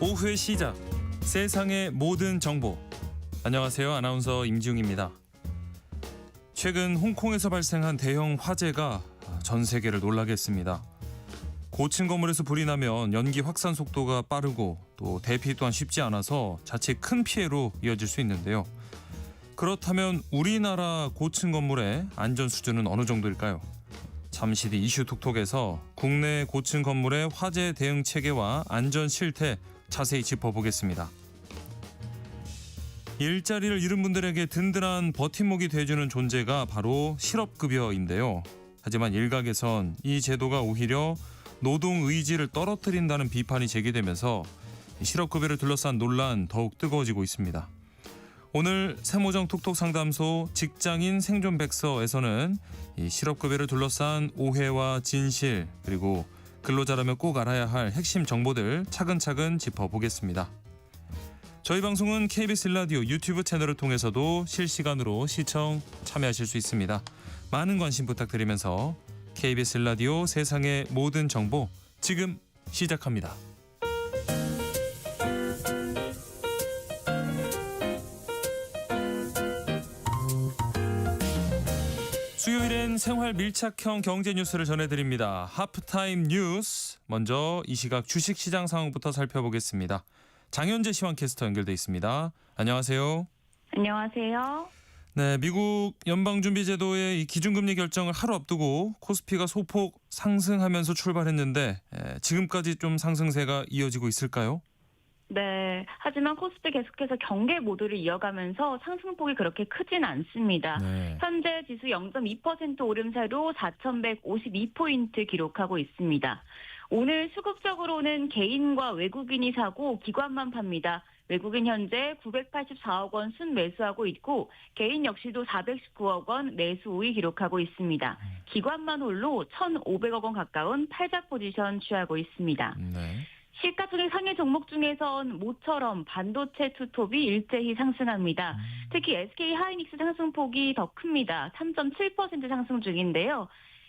오후의 시작, 세상의 모든 정보. 안녕하세요. 아나운서 임지웅입니다. 최근 홍콩에서 발생한 대형 화재가 전 세계를 놀라게 했습니다. 고층 건물에서 불이 나면 연기 확산 속도가 빠르고 또 대피 또한 쉽지 않아서 자칫 큰 피해로 이어질 수 있는데요. 그렇다면 우리나라 고층 건물의 안전 수준은 어느 정도일까요? 잠시 뒤 이슈 톡톡에서 국내 고층 건물의 화재 대응 체계와 안전 실태 자세히 짚어보겠습니다. 일자리를 잃은 분들에게 든든한 버팀목이 돼주는 존재가 바로 실업급여인데요. 하지만 일각에선 이 제도가 오히려 노동 의지를 떨어뜨린다는 비판이 제기되면서 실업급여를 둘러싼 논란 더욱 뜨거워지고 있습니다. 오늘 세모정 톡톡 상담소 직장인 생존백서에서는 이 실업급여를 둘러싼 오해와 진실, 그리고 근로자라면 꼭 알아야 할 핵심 정보들 차근차근 짚어보겠습니다. 저희 방송은 KBS 라디오 유튜브 채널을 통해서도 실시간으로 시청 참여하실 수 있습니다. 많은 관심 부탁드리면서 KBS 라디오 세상의 모든 정보 지금 시작합니다. 수요일엔 생활 밀착형 경제 뉴스를 전해드립니다. 하프타임 뉴스. 먼저 이 시각 주식시장 상황부터 살펴보겠습니다. 장현재 시황캐스터 연결돼 있습니다. 안녕하세요. 안녕하세요. 네, 미국 연방준비제도의 이 기준금리 결정을 하루 앞두고 코스피가 소폭 상승하면서 출발했는데 지금까지 좀 상승세가 이어지고 있을까요? 네. 하지만 코스피 계속해서 경계 모드를 이어가면서 상승폭이 그렇게 크진 않습니다. 네. 현재 지수 0.2% 오름세로 4,152포인트 기록하고 있습니다. 오늘 수급적으로는 개인과 외국인이 사고 기관만 팝니다. 외국인 현재 984억 원 순매수하고 있고 개인 역시도 419억 원 매수 우위 기록하고 있습니다. 기관만 홀로 1,500억 원 가까운 팔자 포지션 취하고 있습니다. 네. 시가총액 상위 종목 중에선 모처럼 반도체 투톱이 일제히 상승합니다. 특히 SK 하이닉스 상승폭이 더 큽니다. 3.7% 상승 중인데요.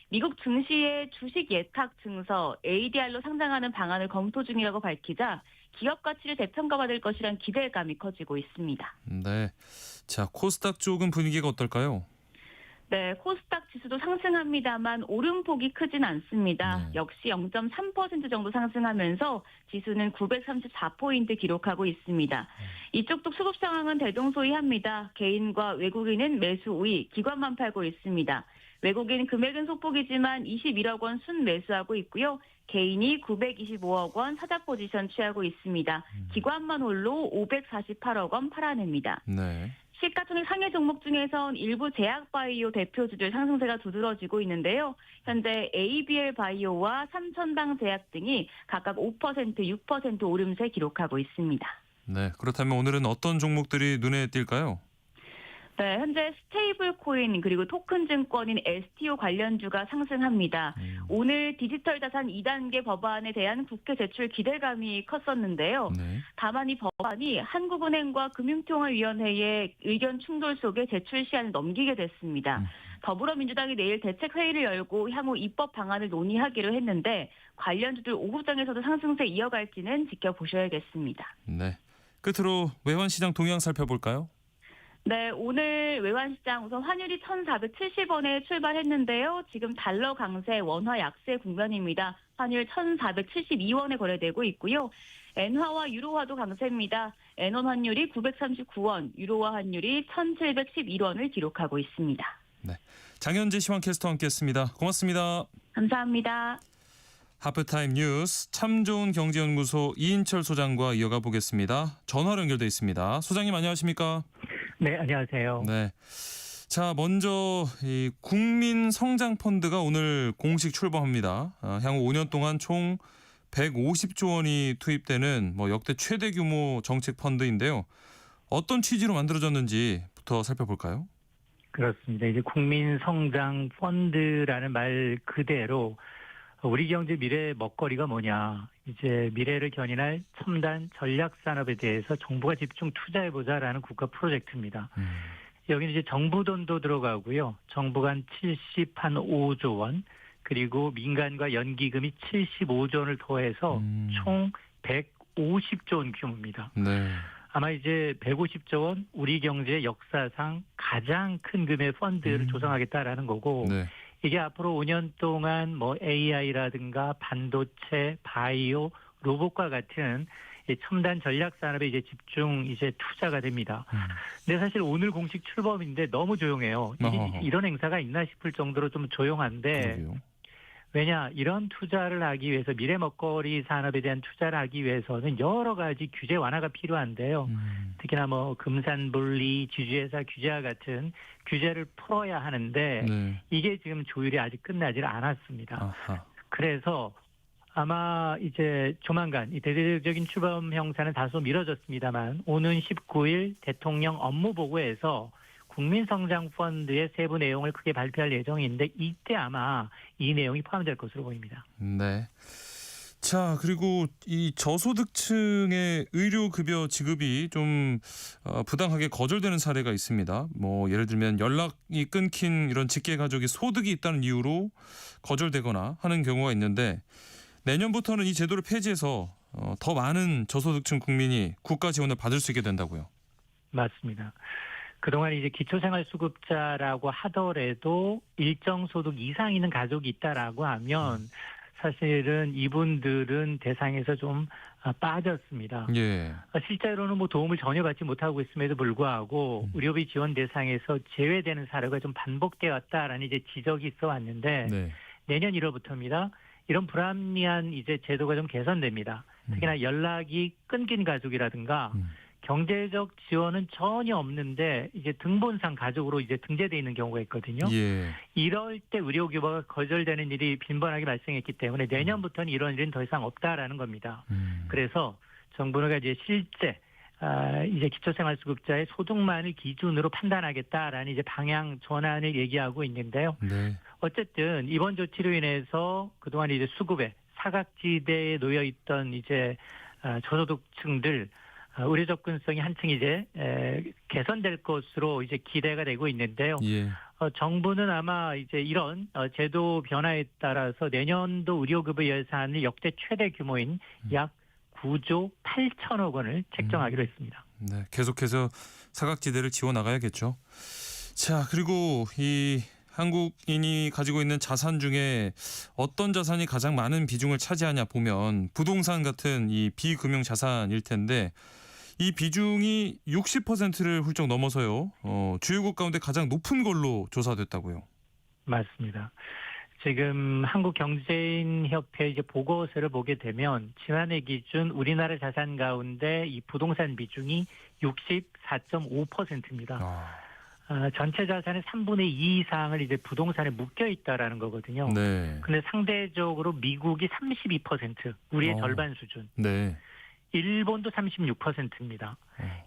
미국 증시의 주식 예탁 증서 ADR로 상장하는 방안을 검토 중이라고 밝히자 기업 가치를 재평가받을 것이란 기대감이 커지고 있습니다. 네. 자, 코스닥 쪽은 분위기가 어떨까요? 네, 코스닥 지수도 상승합니다만 오름폭이 크진 않습니다. 네. 역시 0.3% 정도 상승하면서 지수는 934포인트 기록하고 있습니다. 이쪽도 수급 상황은 대동소이합니다. 개인과 외국인은 매수 우위, 기관만 팔고 있습니다. 외국인 금액은 소폭이지만 21억 원 순매수하고 있고요. 개인이 925억 원 사자 포지션 취하고 있습니다. 기관만 홀로 548억 원 팔아냅니다. 네. 시가총액 상해 종목 중에선 일부 제약바이오 대표주들 상승세가 두드러지고 있는데요. 현재 ABL 바이오와 삼천당 제약 등이 각각 5%, 6% 오름세 기록하고 있습니다. 네. 그렇다면 오늘은 어떤 종목들이 눈에 띌까요? 네, 현재 스테이블 코인 그리고 토큰 증권인 STO 관련주가 상승합니다. 오늘 디지털 자산 2단계 법안에 대한 국회 제출 기대감이 컸었는데요. 네. 다만 이 법안이 한국은행과 금융통화위원회의 의견 충돌 속에 제출 시한을 넘기게 됐습니다. 더불어민주당이 내일 대책회의를 열고 향후 입법 방안을 논의하기로 했는데 관련주들 오후장에서도 상승세 이어갈지는 지켜보셔야겠습니다. 네. 끝으로 외환시장 동향 살펴볼까요? 네, 오늘 외환시장 우선 환율이 1,470원에 출발했는데요. 지금 달러 강세, 원화 약세 국면입니다. 환율 1,472원에 거래되고 있고요. 엔화와 유로화도 강세입니다. 엔원 환율이 939원, 유로화 환율이 1,711원을 기록하고 있습니다. 네. 장현재 시황캐스터와 함께했습니다. 고맙습니다. 감사합니다. 하프타임 뉴스 참 좋은 경제연구소 이인철 소장과 이어가 보겠습니다. 전화로 연결돼 있습니다. 소장님 안녕하십니까? 네, 안녕하세요. 네. 자, 먼저 이 국민성장펀드가 오늘 공식 출범합니다. 향후 5년 동안 총 150조 원이 투입되는 역대 최대 규모 정책 펀드인데요. 어떤 취지로 만들어졌는지부터 살펴볼까요? 그렇습니다. 이제 국민성장펀드라는 말 그대로 우리 경제 미래의 먹거리가 뭐냐. 이제 미래를 견인할 첨단 전략산업에 대해서 정부가 집중 투자해보자라는 국가 프로젝트입니다. 여기는 이제 정부 돈도 들어가고요. 정부가 한 75조 원, 그리고 민간과 연기금이 75조 원을 더해서 총 150조 원 규모입니다. 네. 아마 이제 150조 원 우리 경제 역사상 가장 큰 금액의 펀드를 조성하겠다라는 거고 네. 이게 앞으로 5년 동안 뭐 AI라든가 반도체, 바이오, 로봇과 같은 이 첨단 전략 산업에 이제 집중 이제 투자가 됩니다. 근데 사실 오늘 공식 출범인데 너무 조용해요. 이런 행사가 있나 싶을 정도로 좀 조용한데 그러게요. 왜냐 이런 투자를 하기 위해서 미래 먹거리 산업에 대한 투자를 하기 위해서는 여러 가지 규제 완화가 필요한데요. 특히나 뭐 금산분리, 지주회사 규제와 같은 규제를 풀어야 하는데 네. 이게 지금 조율이 아직 끝나질 않았습니다. 아하. 그래서 아마 이제 조만간 이 대대적인 출범 형사는 다소 미뤄졌습니다만 오는 19일 대통령 업무보고에서 국민성장펀드의 세부 내용을 크게 발표할 예정인데 이때 아마 이 내용이 포함될 것으로 보입니다. 네. 자, 그리고 이 저소득층의 의료급여 지급이 좀 부당하게 거절되는 사례가 있습니다. 뭐 예를 들면 연락이 끊긴 이런 직계가족이 소득이 있다는 이유로 거절되거나 하는 경우가 있는데 내년부터는 이 제도를 폐지해서 더 많은 저소득층 국민이 국가 지원을 받을 수 있게 된다고요. 맞습니다. 그동안 이제 기초생활수급자라고 하더라도 일정 소득 이상 있는 가족이 있다라고 하면 사실은 이분들은 대상에서 좀 빠졌습니다. 예. 실제로는 뭐 도움을 전혀 받지 못하고 있음에도 불구하고 의료비 지원 대상에서 제외되는 사례가 좀 반복되었다라는 이제 지적이 있어 왔는데 네. 내년 1월부터입니다. 이런 불합리한 이제 제도가 좀 개선됩니다. 특히나 연락이 끊긴 가족이라든가 경제적 지원은 전혀 없는데 이제 등본상 가족으로 이제 등재되어 있는 경우가 있거든요. 예. 이럴 때 의료급여가 거절되는 일이 빈번하게 발생했기 때문에 내년부터는 이런 일은 더 이상 없다라는 겁니다. 그래서 정부가 이제 실제 이제 기초생활수급자의 소득만을 기준으로 판단하겠다라는 이제 방향 전환을 얘기하고 있는데요. 네. 어쨌든 이번 조치로 인해서 그동안 이제 수급에 사각지대에 놓여 있던 이제 저소득층들 의료 접근성이 한층 이제 개선될 것으로 이제 기대가 되고 있는데요. 예. 정부는 아마 이제 이런 제도 변화에 따라서 내년도 의료급여 예산을 역대 최대 규모인 약 9조 8천억 원을 책정하기로 했습니다. 네, 계속해서 사각지대를 지워 나가야겠죠. 자, 그리고 이 한국인이 가지고 있는 자산 중에 어떤 자산이 가장 많은 비중을 차지하냐 보면 부동산 같은 이 비금융 자산일 텐데 이 비중이 60%를 훌쩍 넘어서요. 주요국 가운데 가장 높은 걸로 조사됐다고요. 맞습니다. 지금 한국경제인협회 이제 보고서를 보게 되면 지난해 기준 우리나라 자산 가운데 이 부동산 비중이 64.5%입니다. 전체 자산의 3분의 2 이상을 이제 부동산에 묶여 있다라는 거거든요. 네. 근데 상대적으로 미국이 32%, 우리의 절반 수준. 네. 일본도 36%입니다.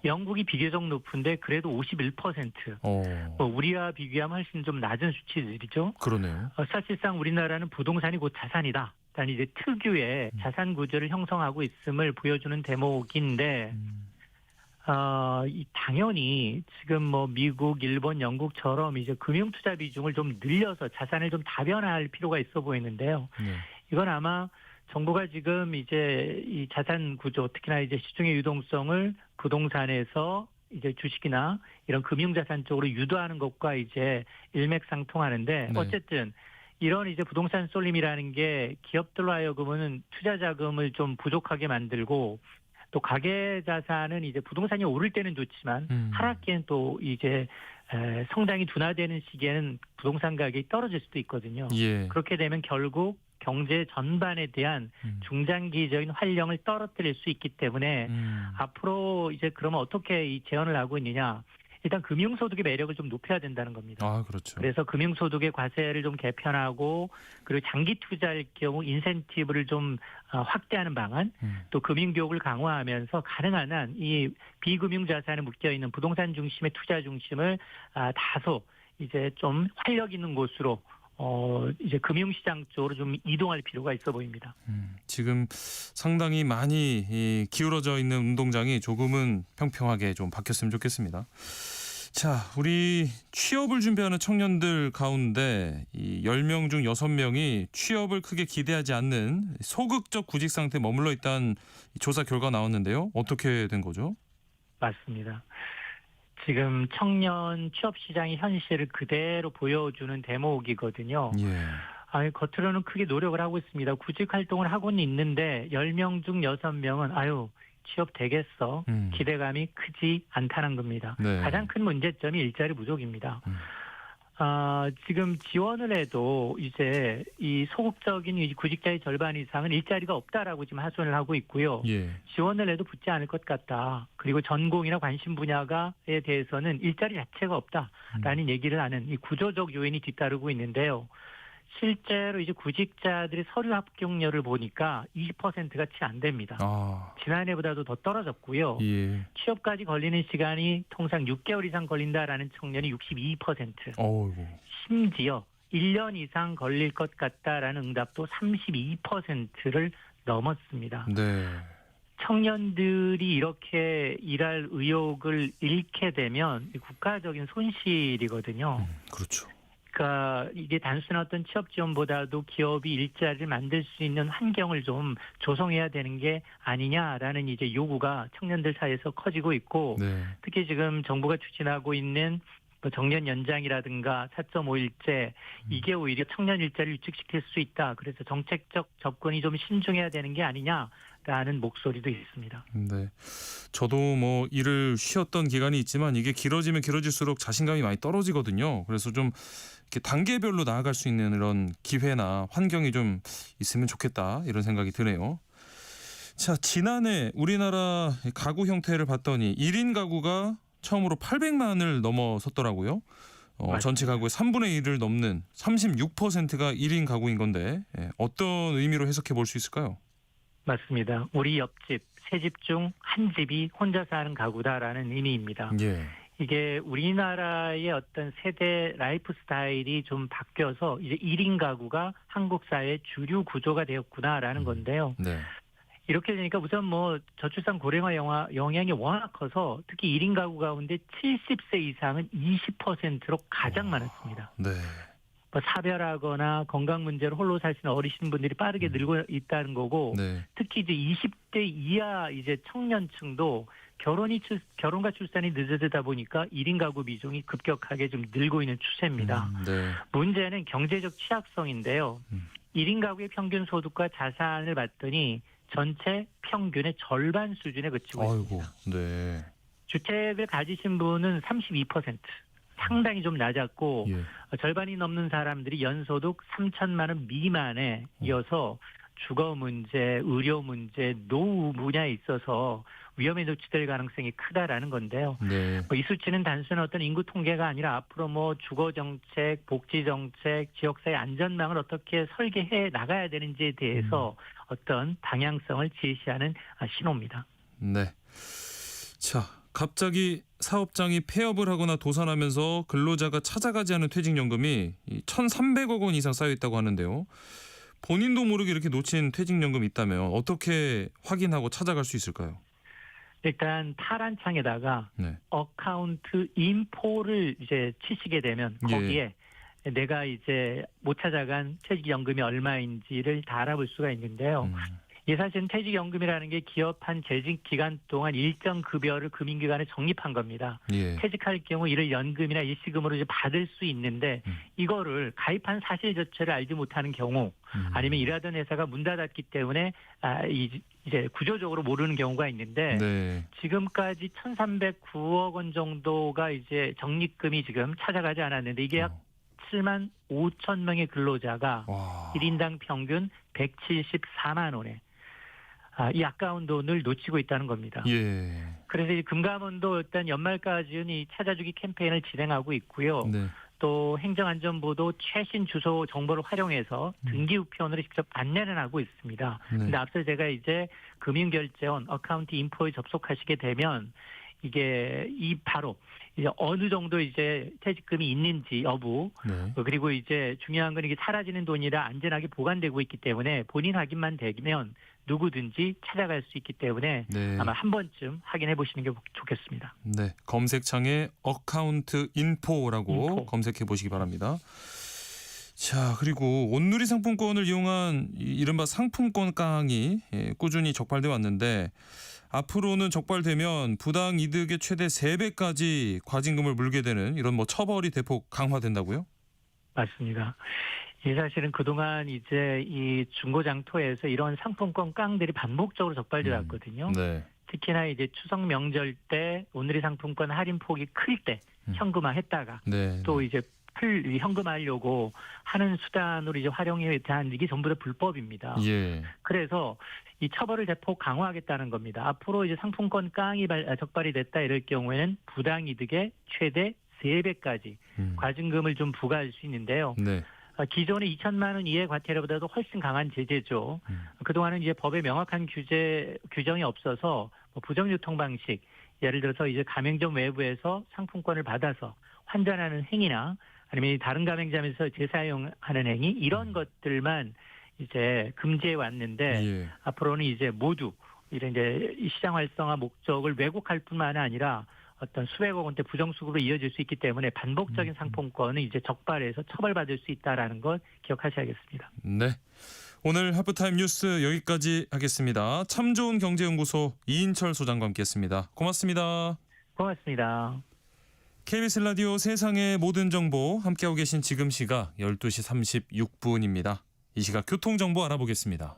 영국이 비교적 높은데 그래도 51%. 뭐 우리와 비교하면 훨씬 좀 낮은 수치들이죠. 그러네요. 사실상 우리나라는 부동산이 곧 자산이다. 일단 이제 특유의 자산 구조를 형성하고 있음을 보여주는 대목인데, 당연히 지금 뭐 미국, 일본, 영국처럼 이제 금융 투자 비중을 좀 늘려서 자산을 좀 다변화할 필요가 있어 보이는데요. 네. 이건 아마 정부가 지금 이제 이 자산 구조, 특히나 이제 시중의 유동성을 부동산에서 이제 주식이나 이런 금융자산 쪽으로 유도하는 것과 이제 일맥상통하는데, 네. 어쨌든 이런 이제 부동산 쏠림이라는 게 기업들로 하여금은 투자 자금을 좀 부족하게 만들고, 또 가계 자산은 이제 부동산이 오를 때는 좋지만 하락기엔 또 이제 성장이 둔화되는 시기에는 부동산 가격이 떨어질 수도 있거든요. 예. 그렇게 되면 결국 경제 전반에 대한 중장기적인 활력을 떨어뜨릴 수 있기 때문에 앞으로 이제 그러면 어떻게 이 제언을 하고 있느냐? 일단 금융소득의 매력을 좀 높여야 된다는 겁니다. 아, 그렇죠. 그래서 금융소득의 과세를 좀 개편하고, 그리고 장기 투자할 경우 인센티브를 좀 확대하는 방안, 또 금융교육을 강화하면서 가능한 한 이 비금융 자산에 묶여 있는 부동산 중심의 투자 중심을 다소 이제 좀 활력 있는 곳으로 이제 금융시장 쪽으로 좀 이동할 필요가 있어 보입니다. 지금 상당히 많이 기울어져 있는 운동장이 조금은 평평하게 좀 바뀌었으면 좋겠습니다. 자, 우리 취업을 준비하는 청년들 가운데 이 10명 중 6명이 취업을 크게 기대하지 않는 소극적 구직 상태에 머물러 있다는 조사 결과 나왔는데요. 어떻게 된 거죠? 맞습니다. 지금 청년 취업 시장의 현실을 그대로 보여주는 대목이거든요. 예. 겉으로는 크게 노력을 하고 있습니다. 구직 활동을 하고는 있는데 10명 중 6명은 취업 되겠어. 기대감이 크지 않다는 겁니다. 네. 가장 큰 문제점이 일자리 부족입니다. 지금 지원을 해도 이제 이 소극적인 이 구직자의 절반 이상은 일자리가 없다라고 지금 하소연을 하고 있고요. 예. 지원을 해도 붙지 않을 것 같다. 그리고 전공이나 관심 분야에 대해서는 일자리 자체가 없다라는 얘기를 하는 이 구조적 요인이 뒤따르고 있는데요. 실제로 이제 구직자들의 서류 합격률을 보니까 20%가 채 안 됩니다. 지난해보다도 더 떨어졌고요. 예. 취업까지 걸리는 시간이 통상 6개월 이상 걸린다라는 청년이 62%. 어이구. 심지어 1년 이상 걸릴 것 같다라는 응답도 32%를 넘었습니다. 네. 청년들이 이렇게 일할 의욕을 잃게 되면 국가적인 손실이거든요. 그렇죠. 그러니까 이게 단순한 어떤 취업 지원보다도 기업이 일자리를 만들 수 있는 환경을 좀 조성해야 되는 게 아니냐라는 이제 요구가 청년들 사이에서 커지고 있고, 네. 특히 지금 정부가 추진하고 있는 정년 연장이라든가 4.5일제 이게 오히려 청년 일자리를 위축시킬 수 있다. 그래서 정책적 접근이 좀 신중해야 되는 게 아니냐라는 목소리도 있습니다. 네. 저도 뭐 일을 쉬었던 기간이 있지만 이게 길어지면 길어질수록 자신감이 많이 떨어지거든요. 그래서 좀 이렇게 단계별로 나아갈 수 있는 이런 기회나 환경이 좀 있으면 좋겠다 이런 생각이 드네요. 자, 지난해 우리나라 가구 형태를 봤더니 1인 가구가 처음으로 800만을 넘어섰더라고요. 전체 가구의 3분의 1을 넘는 36%가 1인 가구인 건데 어떤 의미로 해석해 볼 수 있을까요? 맞습니다. 우리 옆집, 세 집 중 한 집이 혼자 사는 가구다라는 의미입니다. 예. 이게 우리나라의 어떤 세대 라이프 스타일이 좀 바뀌어서 이제 1인 가구가 한국 사회의 주류 구조가 되었구나라는 건데요. 네. 이렇게 되니까 우선 뭐 저출산 고령화 영향이 워낙 커서 특히 1인 가구 가운데 70세 이상은 20%로 가장 많았습니다. 네. 사별하거나 건강 문제로 홀로 사시는 어리신 분들이 빠르게 늘고 있다는 거고, 네. 특히 이제 20대 이하 이제 청년층도 결혼과 출산이 늦어지다 보니까 1인 가구 비중이 급격하게 좀 늘고 있는 추세입니다. 네. 문제는 경제적 취약성인데요. 1인 가구의 평균 소득과 자산을 봤더니 전체 평균의 절반 수준에 그치고 아이고. 있습니다. 네. 주택을 가지신 분은 32%. 상당히 좀 낮았고 예. 절반이 넘는 사람들이 연소득 3천만 원 미만에 이어서 주거 문제, 의료 문제, 노후 분야에 있어서 위험에 노출될 가능성이 크다라는 건데요. 네. 이 수치는 단순한 어떤 인구 통계가 아니라 앞으로 뭐 주거 정책, 복지 정책, 지역사회 안전망을 어떻게 설계해 나가야 되는지에 대해서 어떤 방향성을 제시하는 신호입니다. 네. 자, 갑자기 사업장이 폐업을 하거나 도산하면서 근로자가 찾아가지 않은 퇴직연금이 1,300억 원 이상 쌓여 있다고 하는데요. 본인도 모르게 이렇게 놓친 퇴직연금이 있다면 어떻게 확인하고 찾아갈 수 있을까요? 일단 파란창에다가 네. 어카운트 인포를 이제 치시게 되면 거기에 내가 이제 못 찾아간 퇴직연금이 얼마인지를 다 알아볼 수가 있는데요. 이 사실은 퇴직연금이라는 게 기업한 재직 기간 동안 일정 급여를 금융기관에 적립한 겁니다. 예. 퇴직할 경우 이를 연금이나 일시금으로 이제 받을 수 있는데 이거를 가입한 사실 자체를 알지 못하는 경우 아니면 일하던 회사가 문 닫았기 때문에 이제 구조적으로 모르는 경우가 있는데 네. 지금까지 1,309억 원 정도가 이제 적립금이 지금 찾아가지 않았는데 이게 약 7만 5천 명의 근로자가 와. 1인당 평균 174만 원에 이 아까운 돈을 놓치고 있다는 겁니다. 예. 그래서 이 금감원도 일단 연말까지는 이 찾아주기 캠페인을 진행하고 있고요. 네. 또 행정안전부도 최신 주소 정보를 활용해서 등기 우편으로 직접 안내를 하고 있습니다. 네. 근데 앞서 제가 이제 금융결제원 어카운트 인포에 접속하시게 되면 이게 바로 이제 어느 정도 이제 퇴직금이 있는지 여부 네. 그리고 이제 중요한 건 이게 사라지는 돈이라 안전하게 보관되고 있기 때문에 본인 확인만 되면 누구든지 찾아갈 수 있기 때문에 네. 아마 한 번쯤 확인해 보시는 게 좋겠습니다. 네, 검색창에 어카운트 인포라고 검색해 보시기 바랍니다. 자, 그리고 온누리 상품권을 이용한 이른바 상품권 깡이 꾸준히 적발돼 왔는데 앞으로는 적발되면 부당 이득의 최대 3배까지 과징금을 물게 되는 이런 처벌이 대폭 강화된다고요? 맞습니다. 이 사실은 그동안 이제 이 중고장터에서 이런 상품권 깡들이 반복적으로 적발돼 왔거든요. 네. 특히나 이제 추석 명절 때 온누리 상품권 할인 폭이 클 때 현금화했다가 네. 또 이제 현금화하려고 하는 수단으로 이제 활용에 대한 이게 전부 다 불법입니다. 예. 그래서 이 처벌을 대폭 강화하겠다는 겁니다. 앞으로 이제 상품권 깡이 적발이 됐다 이럴 경우에는 부당이득의 최대 3배까지 과징금을 좀 부과할 수 있는데요. 네. 기존의 2천만 원 이하의 과태료보다도 훨씬 강한 제재죠. 그동안은 이제 법에 명확한 규정이 없어서 부정유통 방식, 예를 들어서 이제 가맹점 외부에서 상품권을 받아서 환전하는 행위나 아니면 다른 가맹점에서 재사용하는 행위 이런 것들만 이제 금지해 왔는데 예. 앞으로는 이제 모두 이런 이제 시장 활성화 목적을 왜곡할 뿐만 아니라 어떤 수백억 원대 부정수급으로 이어질 수 있기 때문에 반복적인 상품권은 이제 적발해서 처벌받을 수 있다라는 걸 기억하셔야겠습니다. 네. 오늘 하프타임 뉴스 여기까지 하겠습니다. 참 좋은 경제연구소 이인철 소장과 함께했습니다. 고맙습니다. 고맙습니다. KBS 라디오 세상의 모든 정보 함께하고 계신 지금 시각 12시 36분입니다. 이 시각 교통정보 알아보겠습니다.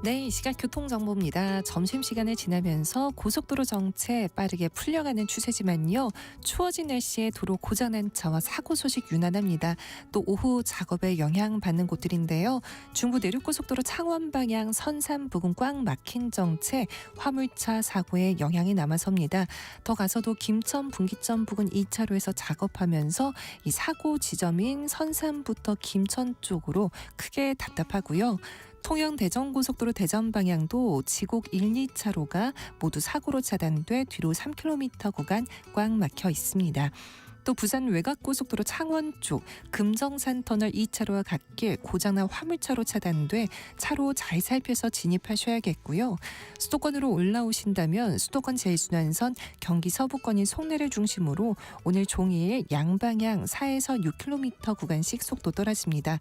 네, 이 시각 교통정보입니다. 점심시간을 지나면서 고속도로 정체 빠르게 풀려가는 추세지만요. 추워진 날씨에 도로 고장난 차와 사고 소식 유난합니다. 또 오후 작업에 영향받는 곳들인데요. 중부 내륙고속도로 창원 방향 선산 부근 꽉 막힌 정체 화물차 사고에 영향이 남아섭니다. 더 가서도 김천 분기점 부근 2차로에서 작업하면서 이 사고 지점인 선산부터 김천 쪽으로 크게 답답하고요. 통영 대전고속도로 대전 방향도 지곡 1, 2차로가 모두 사고로 차단돼 뒤로 3km 구간 꽉 막혀 있습니다. 또 부산 외곽고속도로 창원 쪽 금정산 터널 2차로와 갓길 고장난 화물차로 차단돼 차로 잘 살펴서 진입하셔야겠고요. 수도권으로 올라오신다면 수도권 제1순환선 경기 서부권인 송내를 중심으로 오늘 종일 양방향 4에서 6km 구간씩 속도 떨어집니다.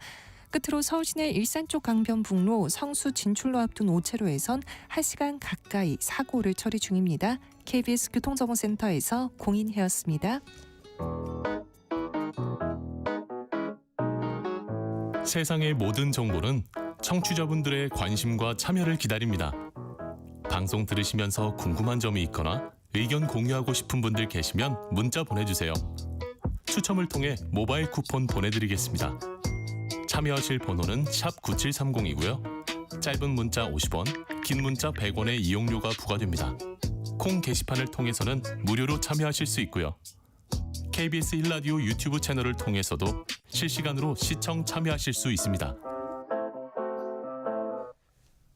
끝으로 서울 시내 일산 쪽 강변북로 성수 진출로 앞둔 5차로에선 1시간 가까이 사고를 처리 중입니다. KBS 교통정보센터에서 공인혜였습니다. 세상의 모든 정보는 청취자분들의 관심과 참여를 기다립니다. 방송 들으시면서 궁금한 점이 있거나 의견 공유하고 싶은 분들 계시면 문자 보내주세요. 추첨을 통해 모바일 쿠폰 보내드리겠습니다. 참여하실 번호는 샵 9730이고요. 짧은 문자 50원, 긴 문자 100원의 이용료가 부과됩니다. 콩 게시판을 통해서는 무료로 참여하실 수 있고요. KBS 1라디오 유튜브 채널을 통해서도 실시간으로 시청 참여하실 수 있습니다.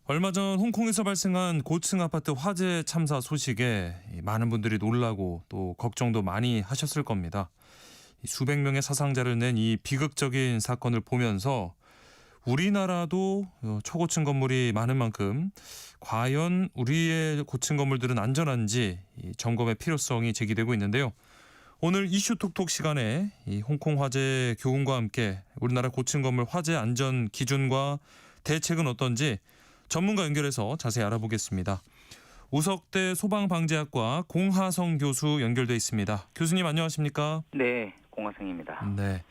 얼마 전 홍콩에서 발생한 고층 아파트 화재 참사 소식에 많은 분들이 놀라고 또 걱정도 많이 하셨을 겁니다. 수백 명의 사상자를 낸 이 비극적인 사건을 보면서 우리나라도 초고층 건물이 많은 만큼 과연 우리의 고층 건물들은 안전한지 점검의 필요성이 제기되고 있는데요. 오늘 이슈 톡톡 시간에 이 홍콩 화재 교훈과 함께 우리나라 고층 건물 화재 안전 기준과 대책은 어떤지 전문가 연결해서 자세히 알아보겠습니다. 우석대 소방방재학과 공하성 교수 연결돼 있습니다. 교수님 안녕하십니까? 네, 공하성입니다. 네.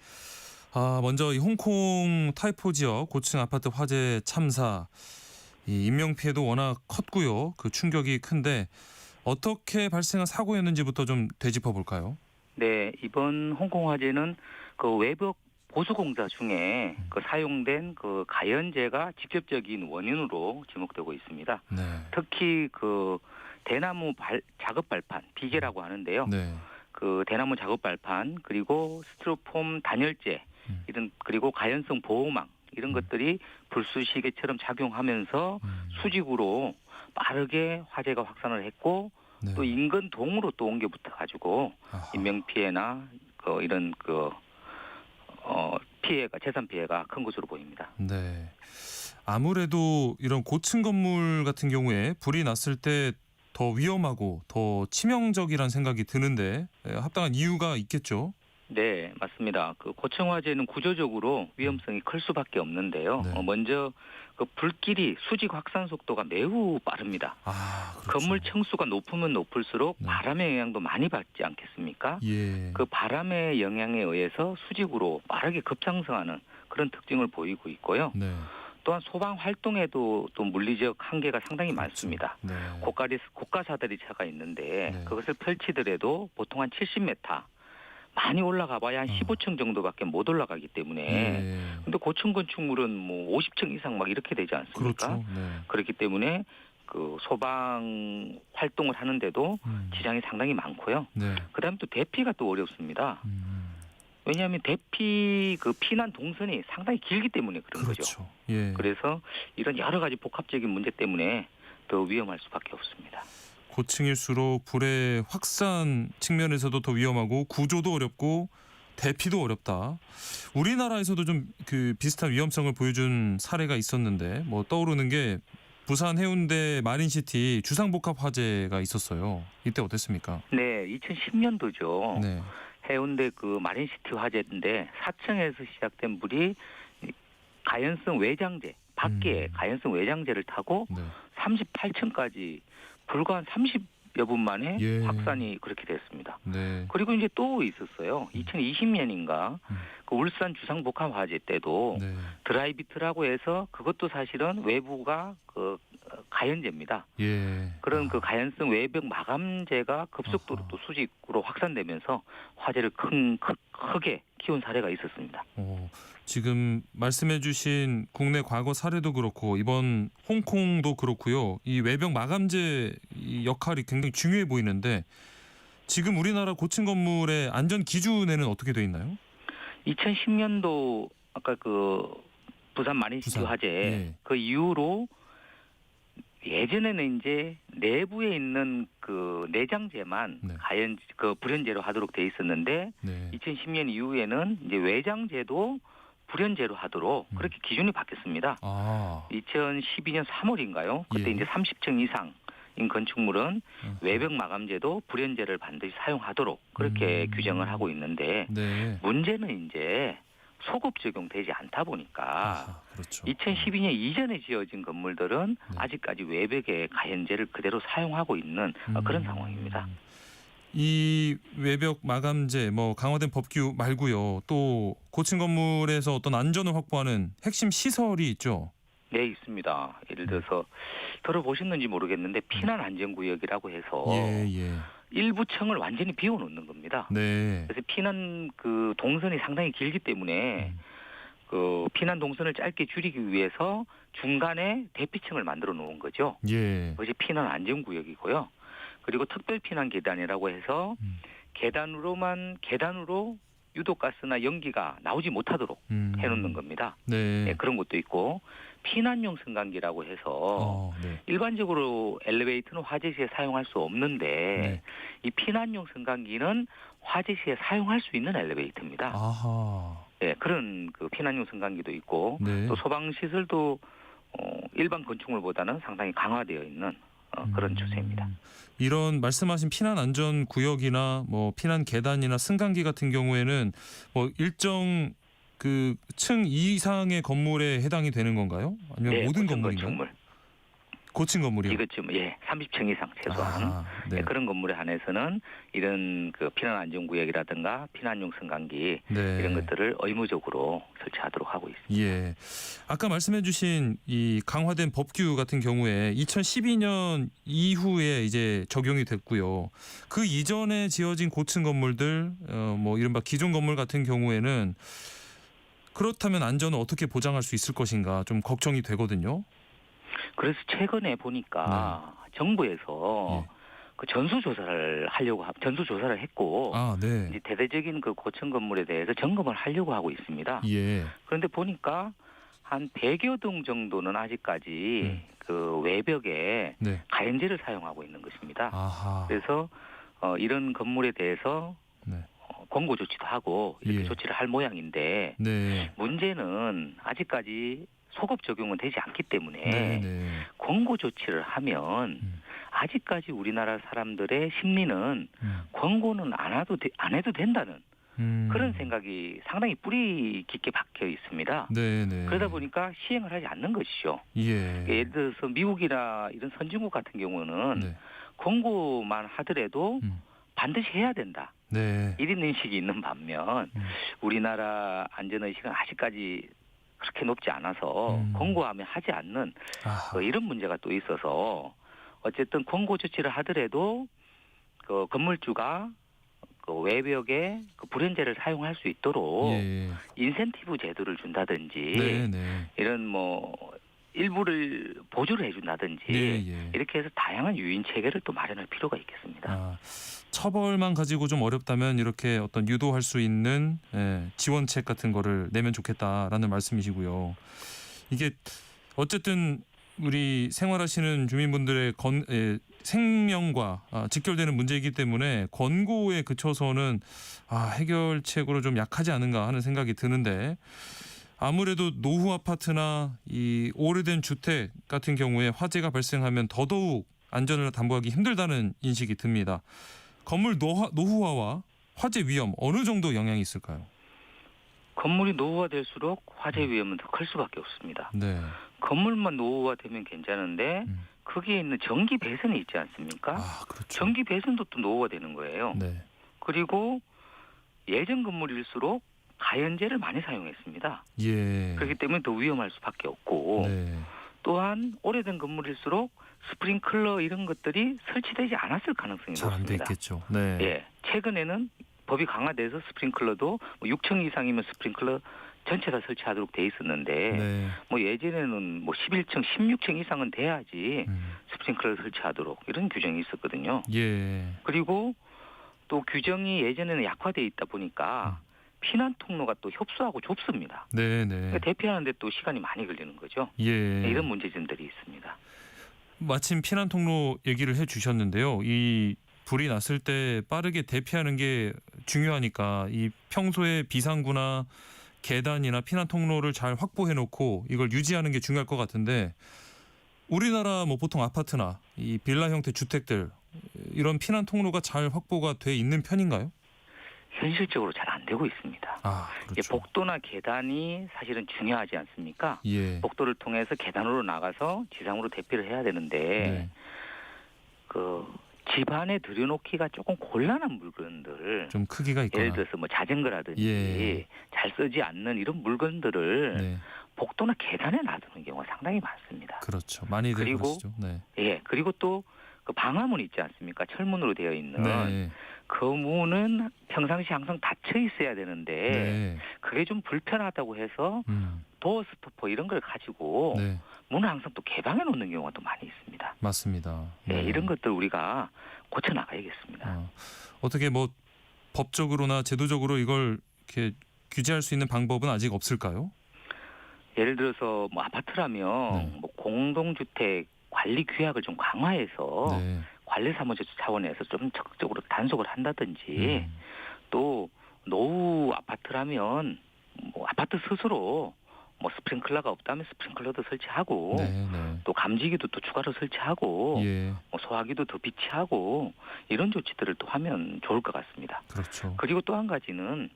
먼저 이 홍콩 타이포 지역 고층 아파트 화재 참사 이 인명 피해도 워낙 컸고요. 그 충격이 큰데 어떻게 발생한 사고였는지부터 좀 되짚어 볼까요? 네, 이번 홍콩 화재는 그 외벽 보수 공사 중에 그 사용된 그 가연제가 직접적인 원인으로 지목되고 있습니다. 네. 특히 그 대나무 작업 발판 비계라고 하는데요. 네. 그 대나무 작업 발판 그리고 스티로폼 단열재 이런 그리고 가연성 보호망 이런 것들이 불수 시계처럼 작용하면서 수직으로 빠르게 화재가 확산을 했고 네. 또 인근 동으로 또 옮겨 붙어 가지고 인명 피해나 그 이런 그 피해가 재산 피해가 큰 것으로 보입니다. 네. 아무래도 이런 고층 건물 같은 경우에 불이 났을 때 더 위험하고 더 치명적이란 생각이 드는데 합당한 이유가 있겠죠. 네, 맞습니다. 그 고층 화재는 구조적으로 위험성이 클 수밖에 없는데요. 네. 먼저 그 불길이 수직 확산 속도가 매우 빠릅니다. 아, 그렇죠. 건물 층수가 높으면 높을수록 네. 바람의 영향도 많이 받지 않겠습니까? 예. 그 바람의 영향에 의해서 수직으로 빠르게 급상승하는 그런 특징을 보이고 있고요. 네. 또한 소방 활동에도 또 물리적 한계가 상당히 많습니다. 네. 고가 사다리차가 있는데 네. 그것을 펼치더라도 보통 한 70m, 많이 올라가 봐야 한 15층 정도밖에 못 올라가기 때문에 예. 근데 고층 건축물은 뭐 50층 이상 막 이렇게 되지 않습니까? 그렇죠. 네. 그렇기 때문에 그 소방 활동을 하는데도 지장이 상당히 많고요. 네. 그다음에 또 대피가 또 어렵습니다. 음. 왜냐하면 대피 그 피난 동선이 상당히 길기 때문에 그런 거죠. 그렇죠. 예. 그래서 이런 여러 가지 복합적인 문제 때문에 더 위험할 수밖에 없습니다. 고층일수록 불의 확산 측면에서도 더 위험하고 구조도 어렵고 대피도 어렵다. 우리나라에서도 좀 그 비슷한 위험성을 보여준 사례가 있었는데 뭐 떠오르는 게 부산 해운대 마린시티 주상복합 화재가 있었어요. 이때 어땠습니까? 네, 2010년도죠. 네. 해운대 그 마린시티 화재인데 4층에서 시작된 불이 가연성 외장재 밖에 가연성 외장재를 타고 네. 38층까지 불과 한 30여 분 만에 예. 확산이 그렇게 됐습니다. 네. 그리고 이제 또 있었어요. 2020년인가 그 울산 주상복합 화재 때도 네. 드라이비트라고 해서 그것도 사실은 외부가 그 가연재입니다. 예. 그런 그 가연성 외벽 마감재가 급속도로 아하. 또 수직으로 확산되면서 화재를 크게 키운 사례가 있었습니다. 지금 말씀해주신 국내 과거 사례도 그렇고 이번 홍콩도 그렇고요. 이 외벽 마감재 이 역할이 굉장히 중요해 보이는데 지금 우리나라 고층 건물의 안전 기준에는 어떻게 돼 있나요? 2010년도 아까 그 부산 마린시티 부산. 화재 예. 그 이후로 예전에는 이제 내부에 있는 그 내장재만 네. 그 불연재로 하도록 돼 있었는데 네. 2010년 이후에는 이제 외장재도 불연재로 하도록 그렇게 기준이 바뀌었습니다. 아. 2012년 3월인가요? 그때 예. 이제 30층 이상인 건축물은 외벽 마감재도 불연재를 반드시 사용하도록 그렇게 규정을 하고 있는데 네. 문제는 이제 소급 적용되지 않다 보니까 아하, 그렇죠. 2012년 이전에 지어진 건물들은 네. 아직까지 외벽의 가연재를 그대로 사용하고 있는 그런 상황입니다. 이 외벽 마감재 뭐 강화된 법규 말고요. 또 고층 건물에서 어떤 안전을 확보하는 핵심 시설이 있죠. 네, 있습니다. 예를 들어서 들어보셨는지 모르겠는데 피난 안전구역이라고 해서 예. 일부 층을 완전히 비워놓는 겁니다. 네. 그래서 피난 그 동선이 상당히 길기 때문에 그 피난 동선을 짧게 줄이기 위해서 중간에 대피층을 만들어 놓은 거죠. 예. 그것이 피난 안전구역이고요. 그리고 특별 피난 계단이라고 해서 계단으로 유독가스나 연기가 나오지 못하도록 해놓는 겁니다. 네. 네, 그런 것도 있고 피난용 승강기라고 해서 네. 일반적으로 엘리베이터는 화재 시에 사용할 수 없는데 네. 이 피난용 승강기는 화재 시에 사용할 수 있는 엘리베이터입니다. 아하. 네, 그런 그 피난용 승강기도 있고 네. 또 소방 시설도 일반 건축물보다는 상당히 강화되어 있는 그런 추세입니다. 이런 말씀하신 피난 안전 구역이나 뭐 피난 계단이나 승강기 같은 경우에는 뭐 일정 그 층 이상의 건물에 해당이 되는 건가요? 아니면 네, 모든 고층 건물인가요? 건축물. 고층 건물이요. 이것쯤 30층 이상 최소한 아, 네. 그런 건물에 한해서는 이런 그 피난 안전구역이라든가 피난용 승강기 네. 이런 것들을 의무적으로 설치하도록 하고 있습니다. 예. 아까 말씀해주신 이 강화된 법규 같은 경우에 2012년 이후에 이제 적용이 됐고요. 그 이전에 지어진 고층 건물들, 뭐 이른바 기존 건물 같은 경우에는 그렇다면 안전을 어떻게 보장할 수 있을 것인가 좀 걱정이 되거든요. 그래서 최근에 보니까 정부에서 그 전수조사를 했고 아, 네. 이제 대대적인 그 고층 건물에 대해서 점검을 하려고 하고 있습니다. 예. 그런데 보니까 한 100여 동 정도는 아직까지 그 외벽에 네. 가연재를 사용하고 있는 것입니다. 아하. 그래서 이런 건물에 대해서 네. 권고 조치도 하고 이렇게 예. 조치를 할 모양인데 네. 문제는 아직까지 소급 적용은 되지 않기 때문에 네네. 권고 조치를 하면 아직까지 우리나라 사람들의 심리는 권고는 안 해도 된다는 그런 생각이 상당히 뿌리 깊게 박혀 있습니다. 네네. 그러다 보니까 시행을 하지 않는 것이죠. 예. 예를 들어서 미국이나 이런 선진국 같은 경우는 네. 권고만 하더라도 반드시 해야 된다. 네. 이런 인식이 있는 반면 우리나라 안전의식은 아직까지 그렇게 높지 않아서 권고하면 하지 않는 아하. 이런 문제가 또 있어서 어쨌든 권고 조치를 하더라도 그 건물주가 그 외벽에 그 불연제를 사용할 수 있도록 예. 인센티브 제도를 준다든지 네네. 이런 뭐 일부를 보조를 해준다든지 네, 예. 이렇게 해서 다양한 유인 체계를 또 마련할 필요가 있겠습니다. 아, 처벌만 가지고 좀 어렵다면 이렇게 어떤 유도할 수 있는 지원책 같은 거를 내면 좋겠다라는 말씀이시고요. 이게 어쨌든 우리 생활하시는 주민분들의 생명과 직결되는 문제이기 때문에 권고에 그쳐서는 해결책으로 좀 약하지 않은가 하는 생각이 드는데 아무래도 노후 아파트나 이 오래된 주택 같은 경우에 화재가 발생하면 더더욱 안전을 담보하기 힘들다는 인식이 듭니다. 건물 노후화와 화재 위험 어느 정도 영향이 있을까요? 건물이 노후화될수록 화재 위험은 더 클 수밖에 없습니다. 네. 건물만 노후화되면 괜찮은데 거기에 있는 전기 배선이 있지 않습니까? 그렇죠. 전기 배선도 또 노후화되는 거예요. 네. 그리고 예전 건물일수록 가연제를 많이 사용했습니다. 예. 그렇기 때문에 더 위험할 수밖에 없고 네. 또한 오래된 건물일수록 스프링클러 이런 것들이 설치되지 않았을 가능성이 잘 안 돼 높습니다. 있겠죠. 네. 예, 최근에는 법이 강화돼서 스프링클러도 6층 이상이면 스프링클러 전체 다 설치하도록 돼 있었는데 네. 뭐 예전에는 뭐 11층, 16층 이상은 돼야지 스프링클러 설치하도록 이런 규정이 있었거든요. 예. 그리고 또 규정이 예전에는 약화돼 있다 보니까 피난 통로가 또 협소하고 좁습니다. 네, 네. 그러니까 대피하는데 또 시간이 많이 걸리는 거죠. 예. 이런 문제점들이 있습니다. 마침 피난 통로 얘기를 해 주셨는데요. 이 불이 났을 때 빠르게 대피하는 게 중요하니까 이 평소에 비상구나 계단이나 피난 통로를 잘 확보해 놓고 이걸 유지하는 게 중요할 것 같은데 우리나라 뭐 보통 아파트나 이 빌라 형태 주택들 이런 피난 통로가 잘 확보가 돼 있는 편인가요? 현실적으로 잘 안 되고 있습니다. 그렇죠. 복도나 계단이 사실은 중요하지 않습니까? 예. 복도를 통해서 계단으로 나가서 지상으로 대피를 해야 되는데 네. 그 집안에 들여놓기가 조금 곤란한 물건들 좀 크기가 있거나. 예를 들어서 뭐 자전거라든지 예. 잘 쓰지 않는 이런 물건들을 네. 복도나 계단에 놔두는 경우가 상당히 많습니다. 그렇죠. 많이들 그리고 그러시죠. 네. 예, 그리고 또 그 방화문 있지 않습니까? 철문으로 되어 있는 네. 그 문은 평상시 항상 닫혀 있어야 되는데 네. 그게 좀 불편하다고 해서 도어 스토퍼 이런 걸 가지고 네. 문을 항상 또 개방해 놓는 경우가 또 많이 있습니다. 맞습니다. 네, 이런 것들 우리가 고쳐 나가야겠습니다. 어떻게 뭐 법적으로나 제도적으로 이걸 이렇게 규제할 수 있는 방법은 아직 없을까요? 예를 들어서 뭐 아파트라면 네. 뭐 공동주택 관리 규약을 좀 강화해서 네. 관리사무소 차원에서 좀 적극적으로 단속을 한다든지 또 노후 아파트라면 뭐 아파트 스스로 뭐 스프링클러가 없다면 스프링클러도 설치하고 네, 네. 또 감지기도 또 추가로 설치하고 예. 뭐 소화기도 더 비치하고 이런 조치들을 또 하면 좋을 것 같습니다. 그렇죠. 그리고 또 한 가지는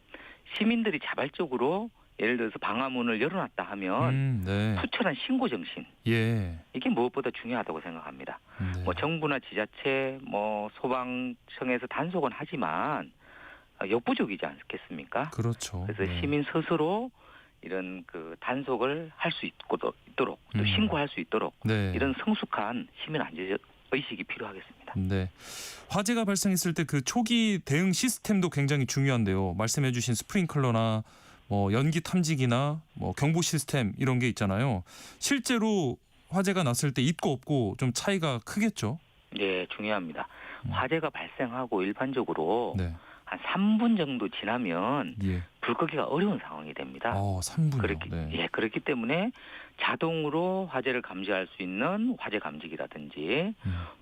시민들이 자발적으로 예를 들어서 방화문을 열어놨다 하면 네. 투철한 신고 정신 예. 이게 무엇보다 중요하다고 생각합니다. 네. 뭐 정부나 지자체, 뭐 소방청에서 단속은 하지만 역부족이지 않겠습니까? 그렇죠. 그래서 네. 시민 스스로 이런 그 단속을 할 수 있도록 또 신고할 수 있도록 네. 이런 성숙한 시민 안전 의식이 필요하겠습니다. 네. 화재가 발생했을 때 그 초기 대응 시스템도 굉장히 중요한데요. 말씀해주신 스프링클러나 뭐 연기 탐지기나 뭐 경보 시스템 이런 게 있잖아요. 실제로 화재가 났을 때 있고 없고 좀 차이가 크겠죠? 네, 중요합니다. 화재가 발생하고 일반적으로 네. 한 3분 정도 지나면 예. 불 끄기가 어려운 상황이 됩니다. 3분이요. 그렇기 때문에 자동으로 화재를 감지할 수 있는 화재 감지기라든지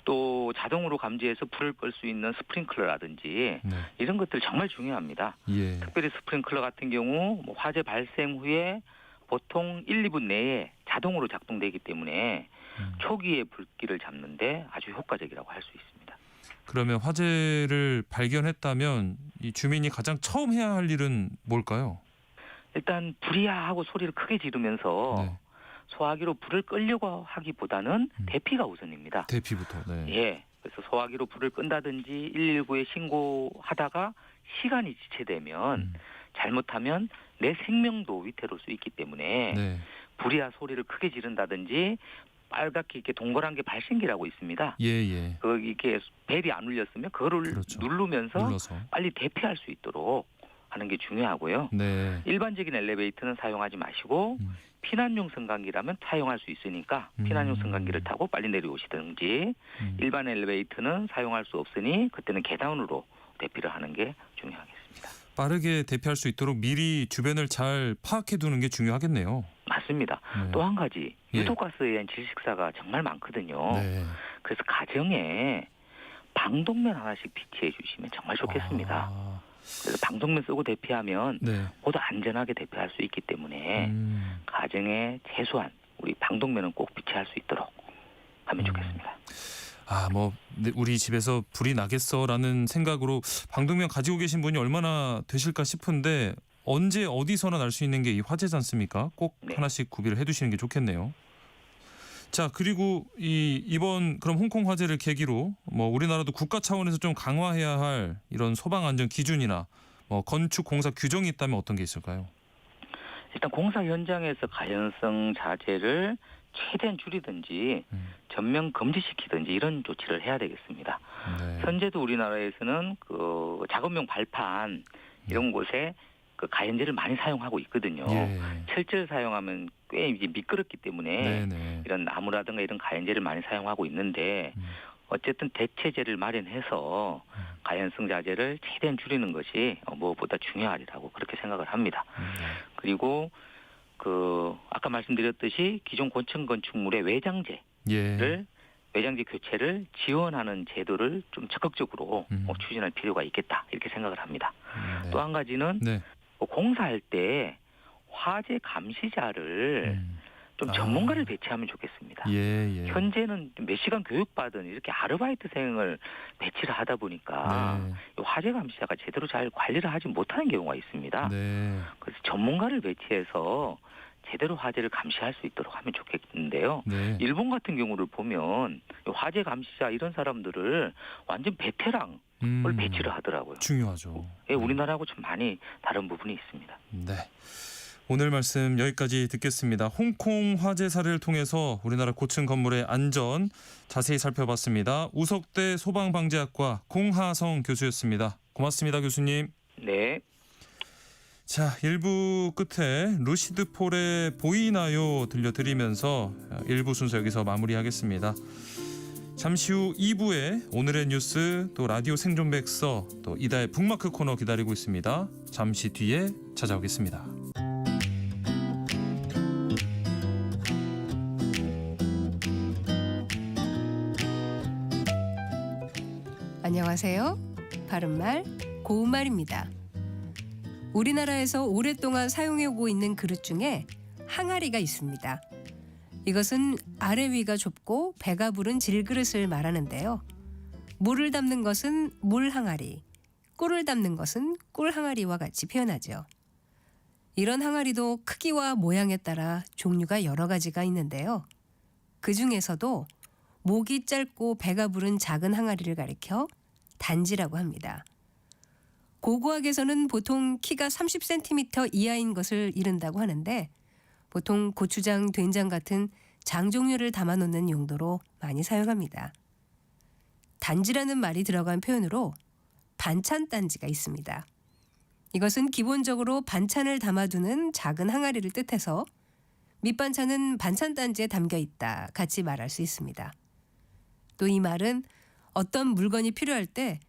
또 자동으로 감지해서 불을 끌 수 있는 스프링클러라든지 네. 이런 것들 정말 중요합니다. 예. 특별히 스프링클러 같은 경우 뭐 화재 발생 후에 보통 1, 2분 내에 자동으로 작동되기 때문에 초기에 불길을 잡는데 아주 효과적이라고 할 수 있습니다. 그러면 화재를 발견했다면 이 주민이 가장 처음 해야 할 일은 뭘까요? 일단 불이야 하고 소리를 크게 지르면서 네. 소화기로 불을 끌려고 하기보다는 대피가 우선입니다. 대피부터. 네. 예. 그래서 소화기로 불을 끈다든지 119에 신고하다가 시간이 지체되면 잘못하면 내 생명도 위태로울 수 있기 때문에 네. 불이야 소리를 크게 지른다든지 빨갛게 이렇게 동그란 게 발신기라고 있습니다. 예. 이게 벨이 안 울렸으면 그거를 그렇죠. 누르면서 눌러서. 빨리 대피할 수 있도록 하는 게 중요하고요. 네. 일반적인 엘리베이터는 사용하지 마시고 피난용 승강기라면 사용할 수 있으니까 피난용 승강기를 타고 빨리 내려오시든지 일반 엘리베이터는 사용할 수 없으니 그때는 계단으로 대피를 하는 게 중요하겠습니다. 빠르게 대피할 수 있도록 미리 주변을 잘 파악해 두는 게 중요하겠네요. 맞습니다. 네. 또 한 가지 예. 유독가스에 의한 질식사가 정말 많거든요. 네. 그래서 가정에 방독면 하나씩 비치해 주시면 정말 좋겠습니다. 아, 그래서 방독면 쓰고 대피하면 네. 모두 안전하게 대피할 수 있기 때문에 가정에 최소한 우리 방독면은 꼭 비치할 수 있도록 하면 좋겠습니다. 우리 집에서 불이 나겠어라는 생각으로 방독면 가지고 계신 분이 얼마나 되실까 싶은데 언제 어디서나 날 수 있는 게 이 화재지 않습니까? 꼭 네. 하나씩 구비를 해두시는 게 좋겠네요. 자, 그리고 이번 그럼 홍콩 화재를 계기로 우리나라도 국가 차원에서 좀 강화해야 할 이런 소방 안전 기준이나 건축 공사 규정이 있다면 어떤 게 있을까요? 일단 공사 현장에서 가연성 자재를 최대한 줄이든지 전면 금지시키든지 이런 조치를 해야 되겠습니다. 네. 현재도 우리나라에서는 그 작업용 발판 이런 곳에 그 가연제를 많이 사용하고 있거든요. 예. 철제를 사용하면 꽤 이제 미끄럽기 때문에 네네. 이런 나무라든가 이런 가연제를 많이 사용하고 있는데 어쨌든 대체제를 마련해서 가연성 자재를 최대한 줄이는 것이 무엇보다 중요하리라고 그렇게 생각을 합니다. 그리고 그 아까 말씀드렸듯이 기존 고층 건축물의 외장재를 예. 외장재 교체를 지원하는 제도를 좀 적극적으로 추진할 필요가 있겠다 이렇게 생각을 합니다. 네. 또 한 가지는 네. 공사할 때 화재 감시자를 좀 전문가를 배치하면 좋겠습니다. 예. 현재는 몇 시간 교육받은 이렇게 아르바이트생을 배치를 하다 보니까 네. 화재 감시자가 제대로 잘 관리를 하지 못하는 경우가 있습니다. 네. 그래서 전문가를 배치해서 제대로 화재를 감시할 수 있도록 하면 좋겠는데요. 네. 일본 같은 경우를 보면 화재 감시자 이런 사람들을 완전 베테랑을 배치를 하더라고요. 중요하죠. 예, 우리나라하고 좀 많이 다른 부분이 있습니다. 네. 오늘 말씀 여기까지 듣겠습니다. 홍콩 화재 사례를 통해서 우리나라 고층 건물의 안전 자세히 살펴봤습니다. 우석대 소방방재학과 공하성 교수였습니다. 고맙습니다, 교수님. 네. 자, 1부 끝에 루시드 폴의 보이나요 들려드리면서 1부 순서 여기서 마무리하겠습니다. 잠시 후 2부에 오늘의 뉴스 또 라디오 생존백서 또 이다의 북마크 코너 기다리고 있습니다. 잠시 뒤에 찾아오겠습니다. 안녕하세요. 바른말 고운말입니다. 우리나라에서 오랫동안 사용해오고 있는 그릇 중에 항아리가 있습니다. 이것은 아래 위가 좁고 배가 부른 질그릇을 말하는데요. 물을 담는 것은 물항아리, 꿀을 담는 것은 꿀항아리와 같이 표현하죠. 이런 항아리도 크기와 모양에 따라 종류가 여러 가지가 있는데요. 그 중에서도 목이 짧고 배가 부른 작은 항아리를 가리켜 단지라고 합니다. 고고학에서는 보통 키가 30cm 이하인 것을 이른다고 하는데 보통 고추장, 된장 같은 장 종류를 담아놓는 용도로 많이 사용합니다. 단지라는 말이 들어간 표현으로 반찬단지가 있습니다. 이것은 기본적으로 반찬을 담아두는 작은 항아리를 뜻해서 밑반찬은 반찬단지에 담겨 있다 같이 말할 수 있습니다. 또 이 말은 어떤 물건이 필요할 때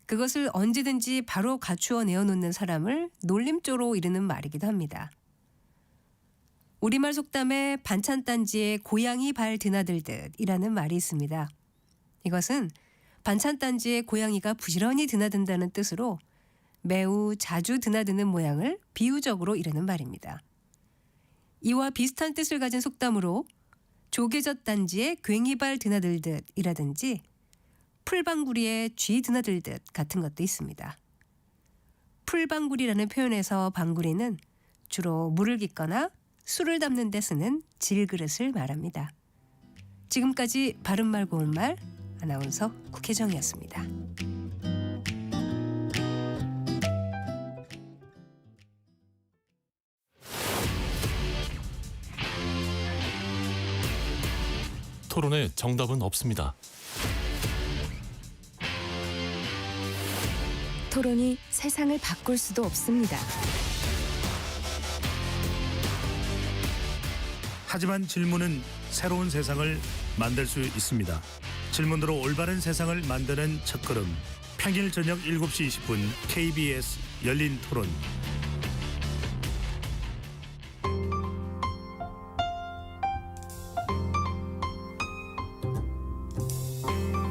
그것을 언제든지 바로 갖추어 내어놓는 사람을 놀림조로 이르는 말이기도 합니다. 우리말 속담에 반찬단지에 고양이 발 드나들듯이라는 말이 있습니다. 이것은 반찬단지에 고양이가 부지런히 드나든다는 뜻으로 매우 자주 드나드는 모양을 비유적으로 이르는 말입니다. 이와 비슷한 뜻을 가진 속담으로 조개젓 단지에 괭이발 드나들듯이라든지 풀방구리에 쥐 드나들듯 같은 것도 있습니다. 풀방구리라는 표현에서 방구리는 주로 물을 깃거나 술을 담는 데 쓰는 질그릇을 말합니다. 지금까지 바른말 고운말 아나운서 국혜정이었습니다. 토론에 정답은 없습니다. 토론이 세상을 바꿀 수도 없습니다. 하지만 질문은 새로운 세상을 만들 수 있습니다. 질문으로 올바른 세상을 만드는 첫걸음. 평일 저녁 7시 20분 KBS 열린 토론.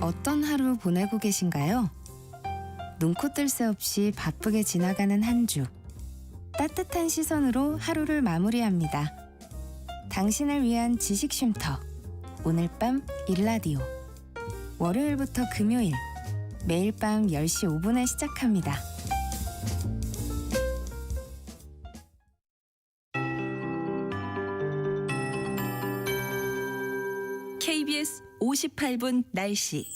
어떤 하루 보내고 계신가요? 눈코 뜰 새 없이 바쁘게 지나가는 한 주. 따뜻한 시선으로 하루를 마무리합니다. 당신을 위한 지식 쉼터. 오늘 밤 일라디오. 월요일부터 금요일 매일 밤 10시 5분에 시작합니다. KBS 58분 날씨.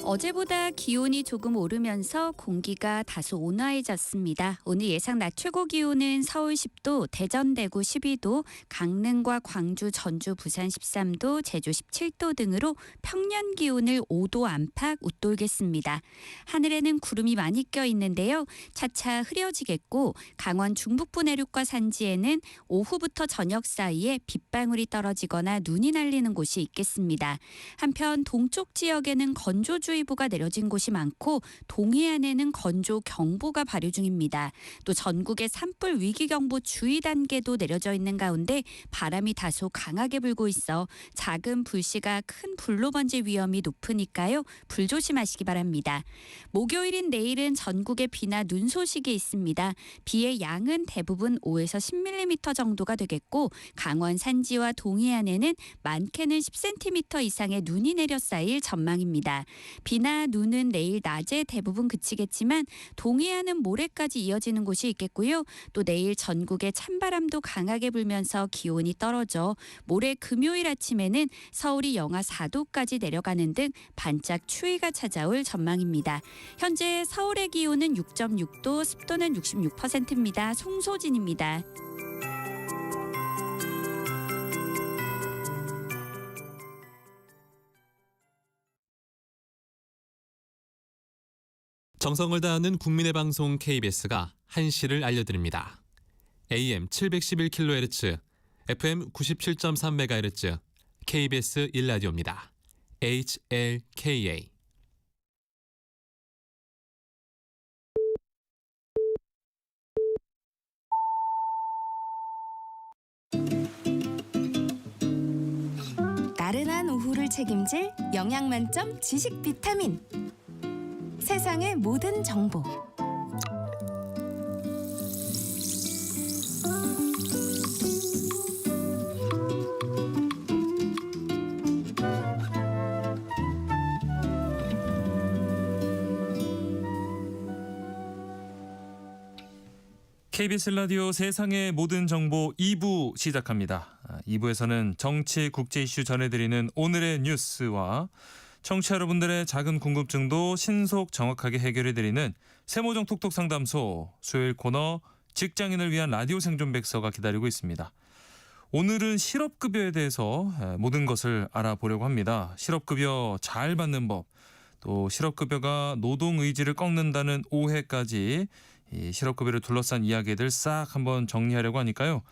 어제보다 기온이 조금 오르면서 공기가 다소 온화해졌습니다. 오늘 예상 낮 최고 기온은 서울 10도, 대전, 대구 12도, 강릉과 광주, 전주, 부산 13도, 제주 17도 등으로 평년 기온을 5도 안팎 웃돌겠습니다. 하늘에는 구름이 많이 껴 있는데요. 차차 흐려지겠고 강원 중북부 내륙과 산지에는 오후부터 저녁 사이에 빗방울이 떨어지거나 눈이 날리는 곳이 있겠습니다. 한편 동쪽 지역에는 건조주의 보가 내려진 곳이 많고 동해안에는 건조경보가 발효 중입니다. 또 전국에 산불 위기경보 주의 단계도 내려져 있는 가운데 바람이 다소 강하게 불고 있어 작은 불씨가 큰 불로 번질 위험이 높으니까요. 불 조심하시기 바랍니다. 목요일인 내일은 전국에 비나 눈 소식이 있습니다. 비의 양은 대부분 5에서 10mm 정도가 되겠고 강원 산지와 동해안에는 많게는 10cm 이상의 눈이 내려 쌓일 전망입니다. 비나 눈은 내일 낮에 대부분 그치겠지만 동해안은 모레까지 이어지는 곳이 있겠고요. 또 내일 전국에 찬바람도 강하게 불면서 기온이 떨어져 모레 금요일 아침에는 서울이 영하 4도까지 내려가는 등 반짝 추위가 찾아올 전망입니다. 현재 서울의 기온은 6.6도, 습도는 66%입니다. 송소진입니다. 정성을 다하는 국민의 방송 KBS가 한시를 알려드립니다. AM 711kHz, FM 97.3MHz, KBS 1라디오입니다. HLKA. 나른한 오후를 책임질 영양 만점 지식 비타민. 세상의 모든 정보. KBS 라디오 세상의 모든 정보 2부 시작합니다. 2부에서는 정치, 국제 이슈 전해드리는 오늘의 뉴스와 청취자 여러분들의 작은 궁금증도 신속 정확하게 해결해드리는 세모정 톡톡 상담소 수요일 코너 직장인을 위한 라디오 생존백서가 기다리고 있습니다. 오늘은 실업급여에 대해서 모든 것을 알아보려고 합니다. 실업급여 잘 받는 법, 또 실업급여가 노동의지를 꺾는다는 오해까지 이 실업급여를 둘러싼 이야기들 싹 한번 정리하려고 하니까요.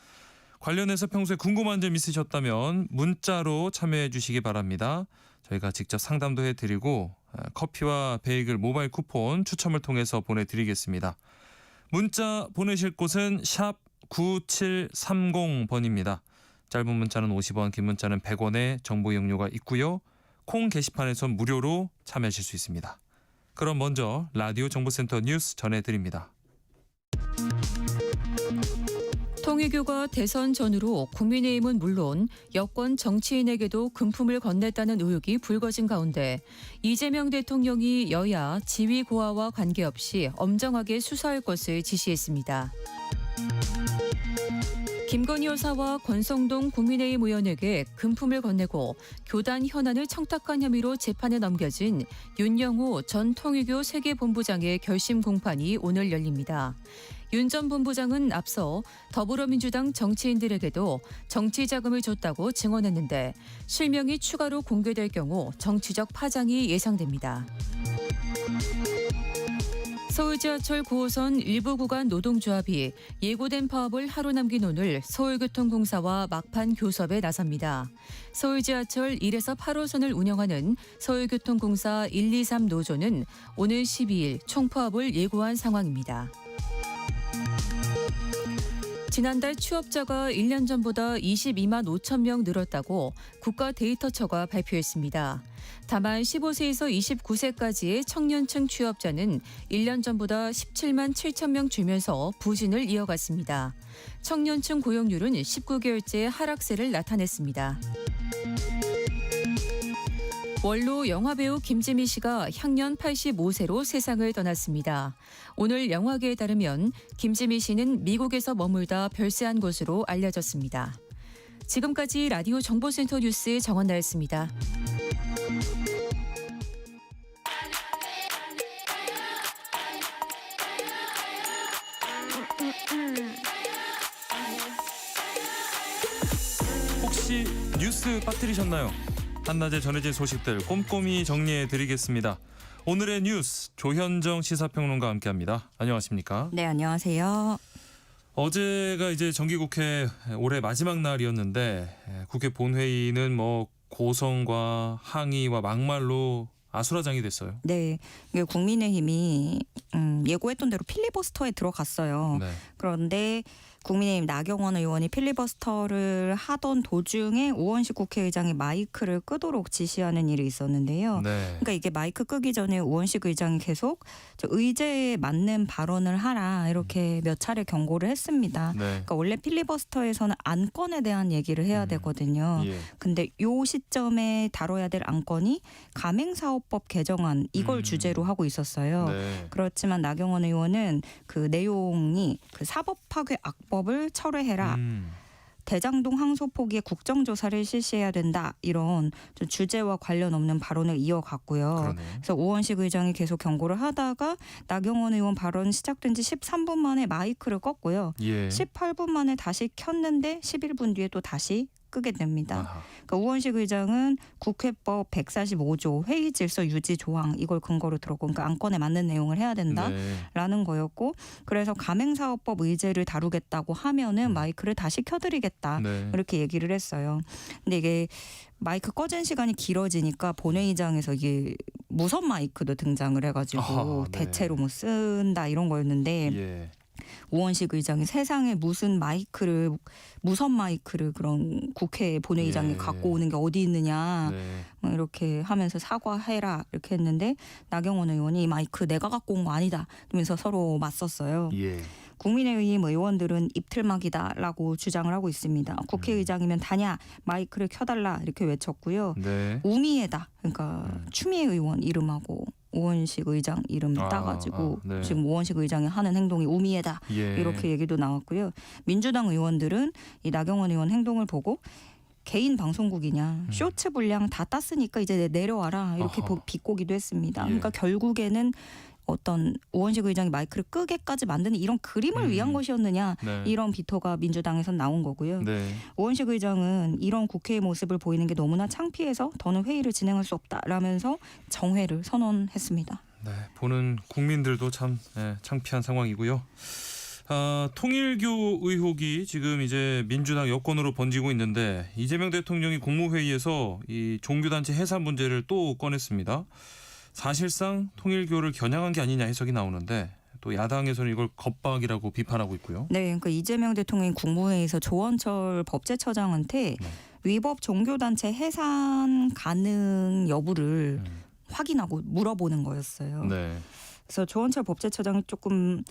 관련해서 평소에 궁금한 점 있으셨다면 문자로 참여해 주시기 바랍니다. 저희가 직접 상담도 해드리고 커피와 베이글 모바일 쿠폰 추첨을 통해서 보내드리겠습니다. 문자 보내실 곳은 샵 9730번입니다. 짧은 문자는 50원, 긴 문자는 100원의 정보 이용료가 있고요. 콩 게시판에서 무료로 참여하실 수 있습니다. 그럼 먼저 라디오 정보센터 뉴스 전해드립니다. 통일교가 대선 전후로 국민의힘은 물론 여권 정치인에게도 금품을 건넸다는 의혹이 불거진 가운데 이재명 대통령이 여야 지위 고하와 관계없이 엄정하게 수사할 것을 지시했습니다. 김건희 여사와 권성동 국민의힘 의원에게 금품을 건네고 교단 현안을 청탁한 혐의로 재판에 넘겨진 윤영호 전 통일교 세계본부장의 결심 공판이 오늘 열립니다. 윤 전 본부장은 앞서 더불어민주당 정치인들에게도 정치 자금을 줬다고 증언했는데 실명이 추가로 공개될 경우 정치적 파장이 예상됩니다. 서울 지하철 9호선 일부 구간 노동조합이 예고된 파업을 하루 남긴 오늘 서울교통공사와 막판 교섭에 나섭니다. 서울 지하철 1에서 8호선을 운영하는 서울교통공사 1, 2, 3 노조는 오늘 12일 총파업을 예고한 상황입니다. 지난달 취업자가 1년 전보다 22만 5천 명 늘었다고 국가데이터처가 발표했습니다. 다만 15세에서 29세까지의 청년층 취업자는 1년 전보다 17만 7천 명 줄면서 부진을 이어갔습니다. 청년층 고용률은 19개월째 하락세를 나타냈습니다. 원로 영화배우 김지미 씨가 향년 85세로 세상을 떠났습니다. 오늘 영화계에 따르면 김지미 씨는 미국에서 머물다 별세한 것으로 알려졌습니다. 지금까지 라디오 정보센터 뉴스 정원나였습니다. 혹시 뉴스 빠뜨리셨나요? 한낮에 전해진 소식들 꼼꼼히 정리해드리겠습니다. 오늘의 뉴스 조현정 시사평론가와 함께합니다. 안녕하십니까? 네, 안녕하세요. 어제가 이제 정기국회 올해 마지막 날이었는데 국회 본회의는 뭐 고성과 항의와 막말로 아수라장이 됐어요. 네, 국민의힘이 예고했던 대로 필리버스터에 들어갔어요. 네. 그런데 국민의힘 나경원 의원이 필리버스터를 하던 도중에 오원식 국회의장이 마이크를 끄도록 지시하는 일이 있었는데요. 네. 그러니까 이게 마이크 끄기 전에 오원식 의장이 계속 의제에 맞는 발언을 하라 이렇게 몇 차례 경고를 했습니다. 네. 그러니까 원래 필리버스터에서는 안건에 대한 얘기를 해야 되거든요. 예. 근데 요 시점에 다뤄야 될 안건이 가맹사업법 개정안 이걸 주제로 하고 있었어요. 네. 그렇지만 나경원 의원은 그 내용이 그 사법파괴 악법을 철회해라. 대장동 항소 포기에 국정조사를 실시해야 된다. 이런 좀 주제와 관련 없는 발언을 이어갔고요. 그러네. 그래서 오원식 의장이 계속 경고를 하다가 나경원 의원 발언 시작된 지 13분 만에 마이크를 껐고요. 예. 18분 만에 다시 켰는데 11분 뒤에 또 다시 끄게 됩니다. 그러니까 우원식 의장은 국회법 145조 회의 질서 유지 조항 이걸 근거로 들었고 그러니까 안건에 맞는 내용을 해야 된다라는 거였고 그래서 가맹사업법 의제를 다루겠다고 하면은 마이크를 다시 켜드리겠다 이렇게 얘기를 했어요. 근데 이게 마이크 꺼진 시간이 길어지니까 본회의장에서 이게 무선 마이크도 등장을 해가지고 대체로 뭐 쓴다 이런 거였는데 예. 우원식 의장이 세상에 무슨 무선 마이크를 그런 국회 본회의장에 갖고 오는 게 어디 있느냐 뭐 이렇게 하면서 사과해라 이렇게 했는데 나경원 의원이 이 마이크 내가 갖고 온 거 아니다 이러면서 서로 맞섰어요. 예. 국민의힘 의원들은 입틀막이다라고 주장을 하고 있습니다. 국회의장이면 다냐 마이크를 켜달라 이렇게 외쳤고요. 네. 우미애다 그러니까 추미애 의원 이름하고 오원식 의장 이름 따가지고 네. 지금 오원식 의장이 하는 행동이 우미애다 예. 이렇게 얘기도 나왔고요. 민주당 의원들은 이 나경원 의원 행동을 보고 개인 방송국이냐 쇼츠 분량 다 땄으니까 이제 내려와라 이렇게 비꼬기도 했습니다. 예. 그러니까 결국에는 어떤 오원식 의장이 마이크를 끄게까지 만드는 이런 그림을 위한 것이었느냐 이런 비토가 민주당에선 나온 거고요. 네. 오원식 의장은 이런 국회의 모습을 보이는 게 너무나 창피해서 더는 회의를 진행할 수 없다라면서 정회를 선언했습니다. 네, 보는 국민들도 참 창피한 상황이고요. 통일교 의혹이 지금 이제 민주당 여권으로 번지고 있는데 이재명 대통령이 국무회의에서 이 종교단체 해산 문제를 또 꺼냈습니다. 사실상 통일교를 겨냥한 게 아니냐 해석이 나오는데 또 야당에서는 이걸 겁박이라고 비판하고 있고요. 네, 그러니까 이재명 대통령이 국무회의에서 조원철 법제처장한테 위법 종교단체 해산 가능 여부를 확인하고 물어보는 거였어요. 네. 그래서 조원철 법제처장이 조금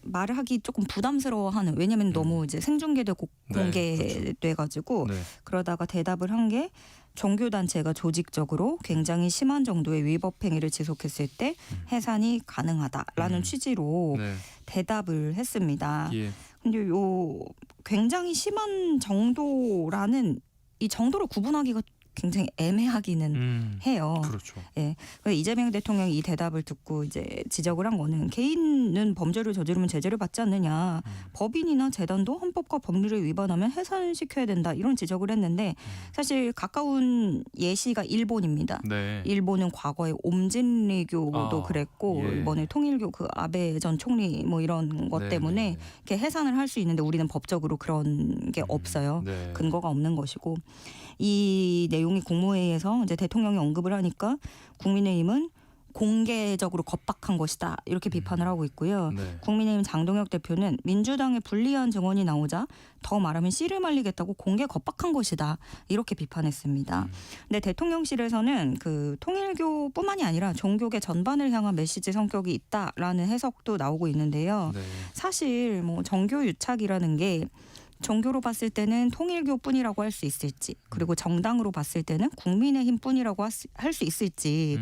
말을 하기 조금 부담스러워하는, 왜냐하면 너무 이제 생중계되고 네, 공개돼가지고 네. 그러다가 대답을 한 게 종교단체가 조직적으로 굉장히 심한 정도의 위법 행위를 지속했을 때 해산이 가능하다라는 취지로 네. 대답을 했습니다. 예. 근데 요 굉장히 심한 정도라는 이 정도를 구분하기가 굉장히 애매하기는 해요. 그렇죠. 예. 그래서 이재명 대통령이 이 대답을 듣고 이제 지적을 한 거는 개인은 범죄를 저지르면 제재를 받지 않느냐. 법인이나 재단도 헌법과 법률을 위반하면 해산시켜야 된다. 이런 지적을 했는데 사실 가까운 예시가 일본입니다. 네. 일본은 과거에 옴진리교도 그랬고 예. 이번에 통일교 그 아베 전 총리 뭐 이런 것 네, 때문에 네. 이렇게 해산을 할 수 있는데 우리는 법적으로 그런 게 없어요. 네. 근거가 없는 것이고 이 내용이 국무회의에서 이제 대통령이 언급을 하니까 국민의힘은 공개적으로 겁박한 것이다 이렇게 비판을 하고 있고요. 네. 국민의힘 장동혁 대표는 민주당의 불리한 증언이 나오자 더 말하면 씨를 말리겠다고 공개 겁박한 것이다 이렇게 비판했습니다. 근데 대통령실에서는 그 통일교뿐만이 아니라 종교계 전반을 향한 메시지 성격이 있다라는 해석도 나오고 있는데요. 네. 사실 뭐 정교 유착이라는 게 종교로 봤을 때는 통일교뿐이라고 할 수 있을지, 그리고 정당으로 봤을 때는 국민의힘뿐이라고 할 수 있을지,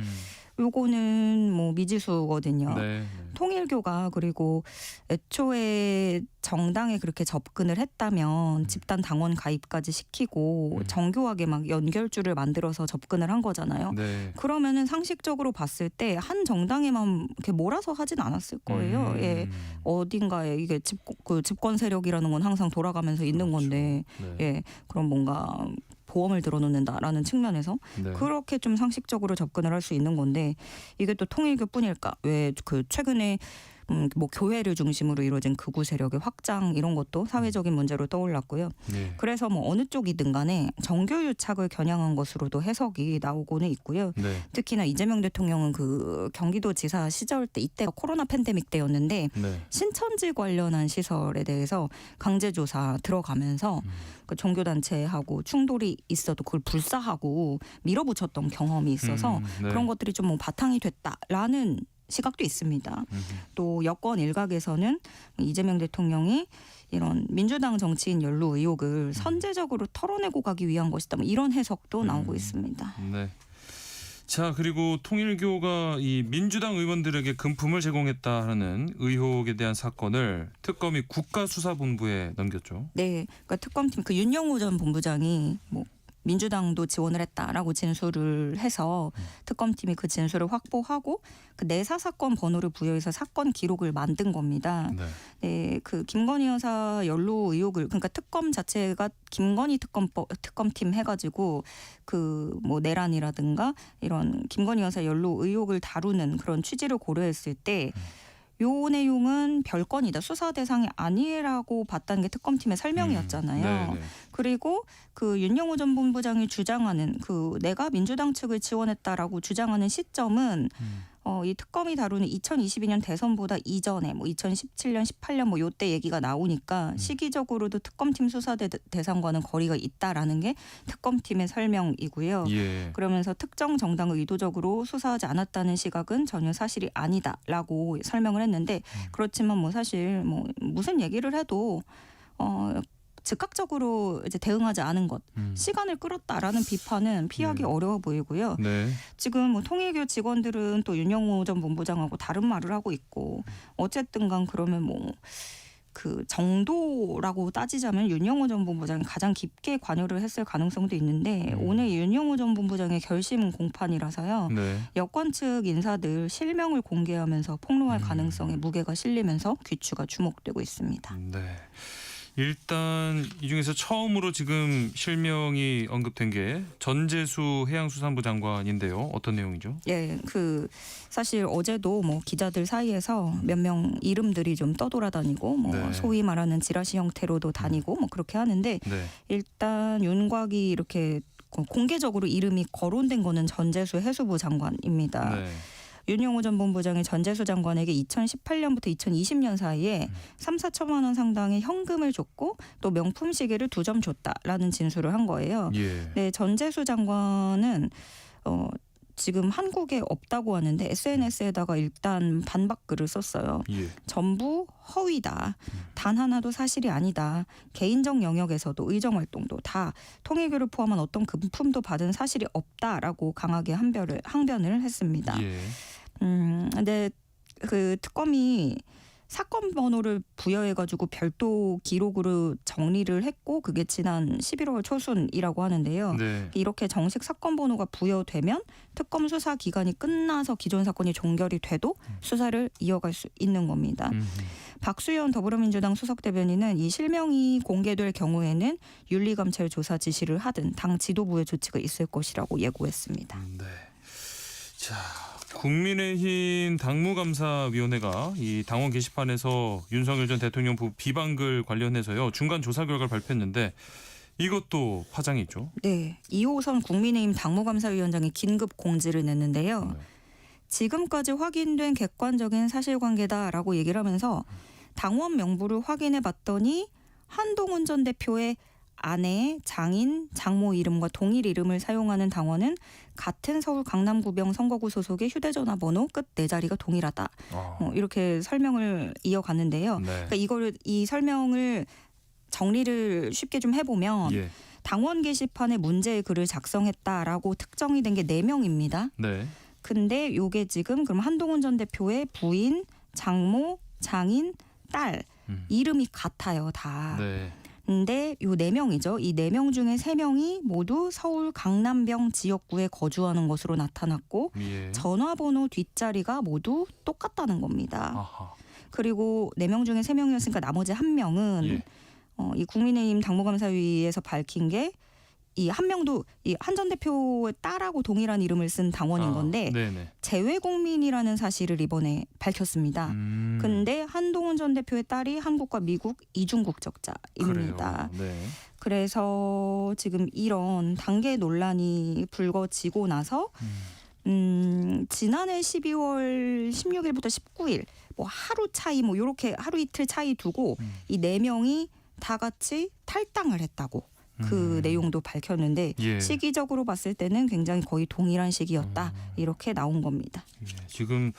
요거는 뭐 미지수거든요. 네. 통일교가 그리고 애초에 정당에 그렇게 접근을 했다면 집단 당원 가입까지 시키고 정교하게 막 연결줄을 만들어서 접근을 한 거잖아요. 네. 그러면은 상식적으로 봤을 때 한 정당에만 이렇게 몰아서 하진 않았을 거예요. 예. 어딘가에 이게 집권 세력이라는 건 항상 돌아가면서 있는 건데, 네. 예. 그럼 뭔가 보험을 들어놓는다라는 측면에서 네. 그렇게 좀 상식적으로 접근을 할 수 있는 건데 이게 또 통일교뿐일까? 왜 그 최근에 뭐 교회를 중심으로 이루어진 극우 세력의 확장 이런 것도 사회적인 문제로 떠올랐고요. 네. 그래서 뭐 어느 쪽이든 간에 정교 유착을 겨냥한 것으로도 해석이 나오고는 있고요. 네. 특히나 이재명 대통령은 그 경기도지사 시절 때 이때가 코로나 팬데믹 때였는데 네. 신천지 관련한 시설에 대해서 강제조사 들어가면서 그 종교단체하고 충돌이 있어도 그걸 불사하고 밀어붙였던 경험이 있어서 네. 그런 것들이 좀 뭐 바탕이 됐다라는 시각도 있습니다. 또 여권 일각에서는 이재명 대통령이 이런 민주당 정치인 연루 의혹을 선제적으로 털어내고 가기 위한 것이다. 뭐 이런 해석도 나오고 있습니다. 네. 자, 그리고 통일교가 이 민주당 의원들에게 금품을 제공했다는 의혹에 대한 사건을 특검이 국가수사본부에 넘겼죠. 네, 그러니까 특검팀 그 윤영호 전 본부장이 뭐 민주당도 지원을 했다라고 진술을 해서 특검팀이 그 진술을 확보하고 그 내사 사건 번호를 부여해서 사건 기록을 만든 겁니다. 네. 네, 그 김건희 여사 연루 의혹을 그러니까 특검 자체가 김건희 특검팀 해가지고 그 뭐 내란이라든가 이런 김건희 여사 연루 의혹을 다루는 그런 취지를 고려했을 때. 요 내용은 별건이다. 수사 대상이 아니라고 봤다는 게 특검팀의 설명이었잖아요. 네. 그리고 그 윤영호 전 본부장이 주장하는 그 내가 민주당 측을 지원했다라고 주장하는 시점은 이 특검이 다루는 2022년 대선보다 이전에 뭐 2017년, 18년 뭐 요때 얘기가 나오니까 시기적으로도 특검팀 수사 대상과는 거리가 있다라는 게 특검팀의 설명이고요. 예. 그러면서 특정 정당을 의도적으로 수사하지 않았다는 시각은 전혀 사실이 아니다라고 설명을 했는데 그렇지만 뭐 사실 뭐 무슨 얘기를 해도 즉각적으로 이제 대응하지 않은 것, 시간을 끌었다라는 비판은 피하기 어려워 보이고요. 네. 지금 뭐 통일교 직원들은 또 윤영호 전 본부장하고 다른 말을 하고 있고 어쨌든간 그러면 뭐 그 정도라고 따지자면 윤영호 전 본부장이 가장 깊게 관여를 했을 가능성도 있는데 오늘 윤영호 전 본부장의 결심은 공판이라서요. 네. 여권 측 인사들 실명을 공개하면서 폭로할 가능성에 무게가 실리면서 귀추가 주목되고 있습니다. 네. 일단 이 중에서 처음으로 지금 실명이 언급된 게 전재수 해양수산부 장관인데요. 어떤 내용이죠? 예, 그 사실 어제도 뭐 기자들 사이에서 몇 명 이름들이 좀 떠돌아다니고 뭐 네. 소위 말하는 지라시 형태로도 다니고 뭐 그렇게 하는데 네. 일단 윤곽이 이렇게 공개적으로 이름이 거론된 거는 전재수 해수부 장관입니다. 네. 윤영호 전 본부장이 전재수 장관에게 2018년부터 2020년 사이에 3, 4천만 원 상당의 현금을 줬고 또 명품 시계를 2점 줬다라는 진술을 한 거예요. 예. 네, 전재수 장관은 지금 한국에 없다고 하는데 SNS에다가 일단 반박글을 썼어요. 예. 전부 허위다. 단 하나도 사실이 아니다. 개인적 영역에서도 의정활동도 다 통일교를 포함한 어떤 금품도 받은 사실이 없다라고 강하게 항변을 했습니다. 예. 근데 그 특검이 사건 번호를 부여해가지고 별도 기록으로 정리를 했고 그게 지난 11월 초순이라고 하는데요. 네. 이렇게 정식 사건 번호가 부여되면 특검 수사 기간이 끝나서 기존 사건이 종결이 돼도 수사를 이어갈 수 있는 겁니다. 박수현 더불어민주당 수석대변인은 이 실명이 공개될 경우에는 윤리감찰 조사 지시를 하든 당 지도부의 조치가 있을 것이라고 예고했습니다. 네. 자, 국민의힘 당무감사위원회가 이 당원 게시판에서 윤석열 전 대통령 비방글 관련해서요 중간 조사 결과를 발표했는데 이것도 파장이 있죠. 네, 이호선 국민의힘 당무감사위원장이 긴급 공지를 냈는데요. 네. 지금까지 확인된 객관적인 사실관계다라고 얘기를 하면서 당원 명부를 확인해 봤더니 한동훈 전 대표의 아내, 장인, 장모 이름과 동일 이름을 사용하는 당원은 같은 서울 강남구병 선거구 소속의 휴대전화 번호 끝 4자리가 동일하다. 이렇게 설명을 이어갔는데요. 네. 그러니까 이 설명을 정리를 쉽게 좀 해보면 예. 당원 게시판에 문제의 글을 작성했다라고 특정이 된 게 4명입니다. 네. 근데 요게 지금 그럼 한동훈 전 대표의 부인, 장모, 장인, 딸 이름이 같아요, 다. 네. 근데 요 4명이죠. 이 4명 중에 3명이 모두 서울 강남병 지역구에 거주하는 것으로 나타났고 예. 전화번호 뒷자리가 모두 똑같다는 겁니다. 아하. 그리고 4명 중에 3명이었으니까 나머지 1명은 예. 이 국민의힘 당무감사위에서 밝힌 게 이 한 명도 이 한 전 대표의 딸하고 동일한 이름을 쓴 당원인 건데 네네. 재외국민이라는 사실을 이번에 밝혔습니다. 근데 한동훈 전 대표의 딸이 한국과 미국 이중 국적자입니다. 그래요. 네. 그래서 지금 이런 단계 논란이 불거지고 나서 지난해 12월 16일부터 19일 뭐 하루 차이 뭐 이렇게 하루 이틀 차이 두고 이 4명이 다 같이 탈당을 했다고 그 내용도 밝혔는데 예. 시기적으로 봤을 때는 굉장히 거의 동일한 시기였다. 이렇게 나온 겁니다. 예. 지금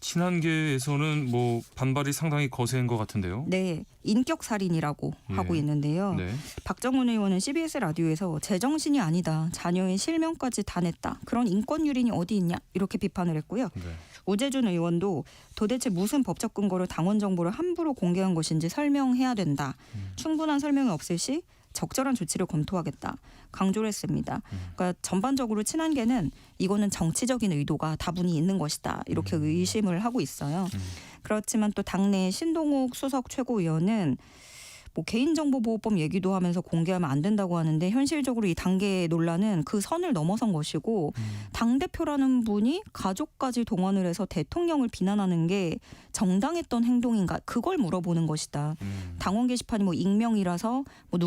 친한계에서는 뭐 반발이 상당히 거센 것 같은데요. 네, 인격살인이라고 하고 있는데요. 네. 박정훈 의원은 CBS 라디오에서 제정신이 아니다. 자녀의 실명까지 다 냈다. 그런 인권 유린이 어디 있냐 이렇게 비판을 했고요. 네. 우재준 의원도 도대체 무슨 법적 근거로 당원 정보를 함부로 공개한 것인지 설명해야 된다. 충분한 설명이 없을 시 적절한 조치를 검토하겠다. 강조를 했습니다. 그러니까 전반적으로 친한계는 이거는 정치적인 의도가 다분히 있는 것이다. 이렇게 의심을 하고 있어요. 그렇지만 또 당내 신동욱 수석 최고위원은 뭐 개인정보보호법 얘기도 하면서 공개하면 안 된다고 하는데 현실적으로 이 단계 논란은 그 선을 넘어선 것이고 당대표라는 분이 가족까지 동원을 해서 대통령을 비난하는 게 정당했던 행동인가 그걸 물어보는 것이다. 당원 게시판이 뭐 익명이라서 뭐